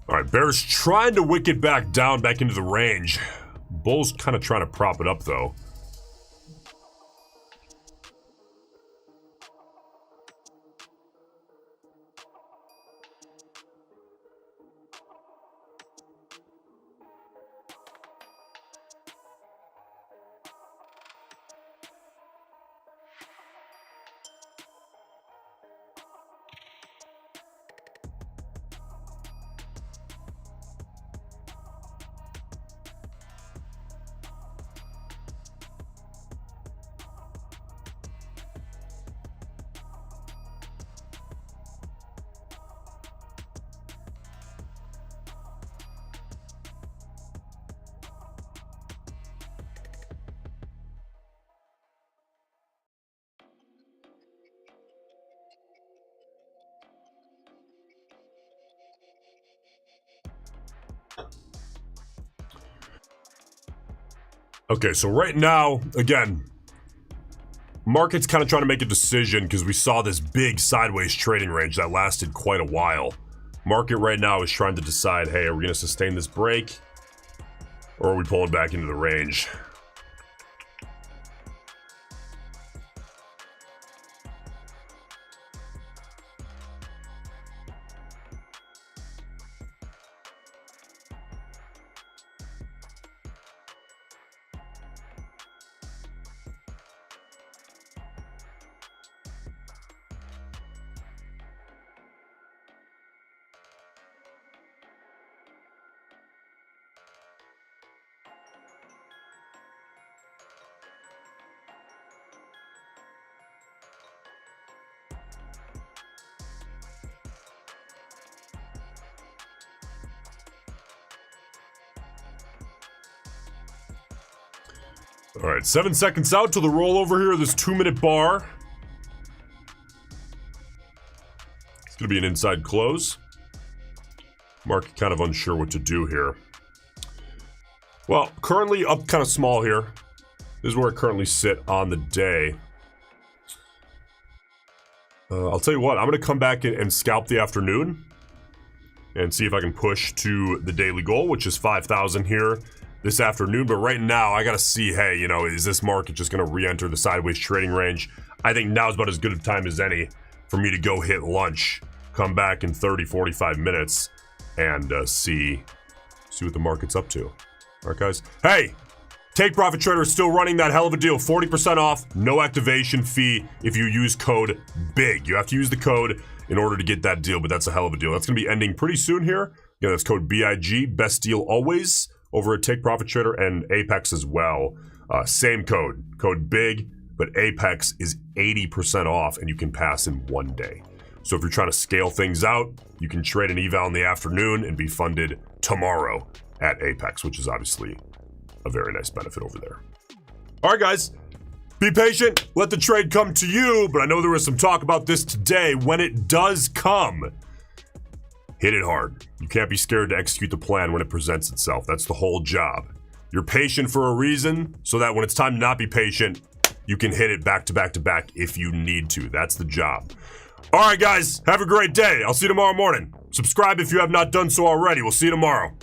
All right, Bear's trying to wick it back down, back into the range. Bull's kind of trying to prop it up, though. Okay, so right now, again, market's kind of trying to make a decision because we saw this big sideways trading range that lasted quite a while. Market right now is trying to decide, hey, are we going to sustain this break or are we pulling back into the range? All right, 7 seconds out to the rollover here of this 2-minute bar. It's going to be an inside close. Market kind of unsure what to do here. Well, currently up kind of small here. This is where I currently sit on the day. I'll tell you what, I'm going to come back and scalp the afternoon and see if I can push to the daily goal, which is 5,000 here. this afternoon. But right now, I got to see, hey, you know, is this market just going to re-enter the sideways trading range? I think now's about as good a time as any for me to go hit lunch, come back in 30, 45 minutes, and see what the market's up to. All right, guys. Hey, Take Profit Trader is still running that hell of a deal. 40% off, no activation fee if you use code BIG. You have to use the code in order to get that deal, but that's a hell of a deal. That's going to be ending pretty soon here. Yeah, that's code BIG, best deal always, over at Take Profit Trader and Apex as well. Same code BIG, but Apex is 80% off and you can pass in 1 day. So if you're trying to scale things out, you can trade an eval in the afternoon and be funded tomorrow at Apex, which is obviously a very nice benefit over there. All right, guys, be patient. Let the trade come to you. But I know there was some talk about this today. When it does come, hit it hard. You can't be scared to execute the plan when it presents itself. That's the whole job. You're patient for a reason so that when it's time to not be patient, you can hit it back to back to back if you need to. That's the job. All right, guys, have a great day. I'll see you tomorrow morning. Subscribe if you have not done so already. We'll see you tomorrow.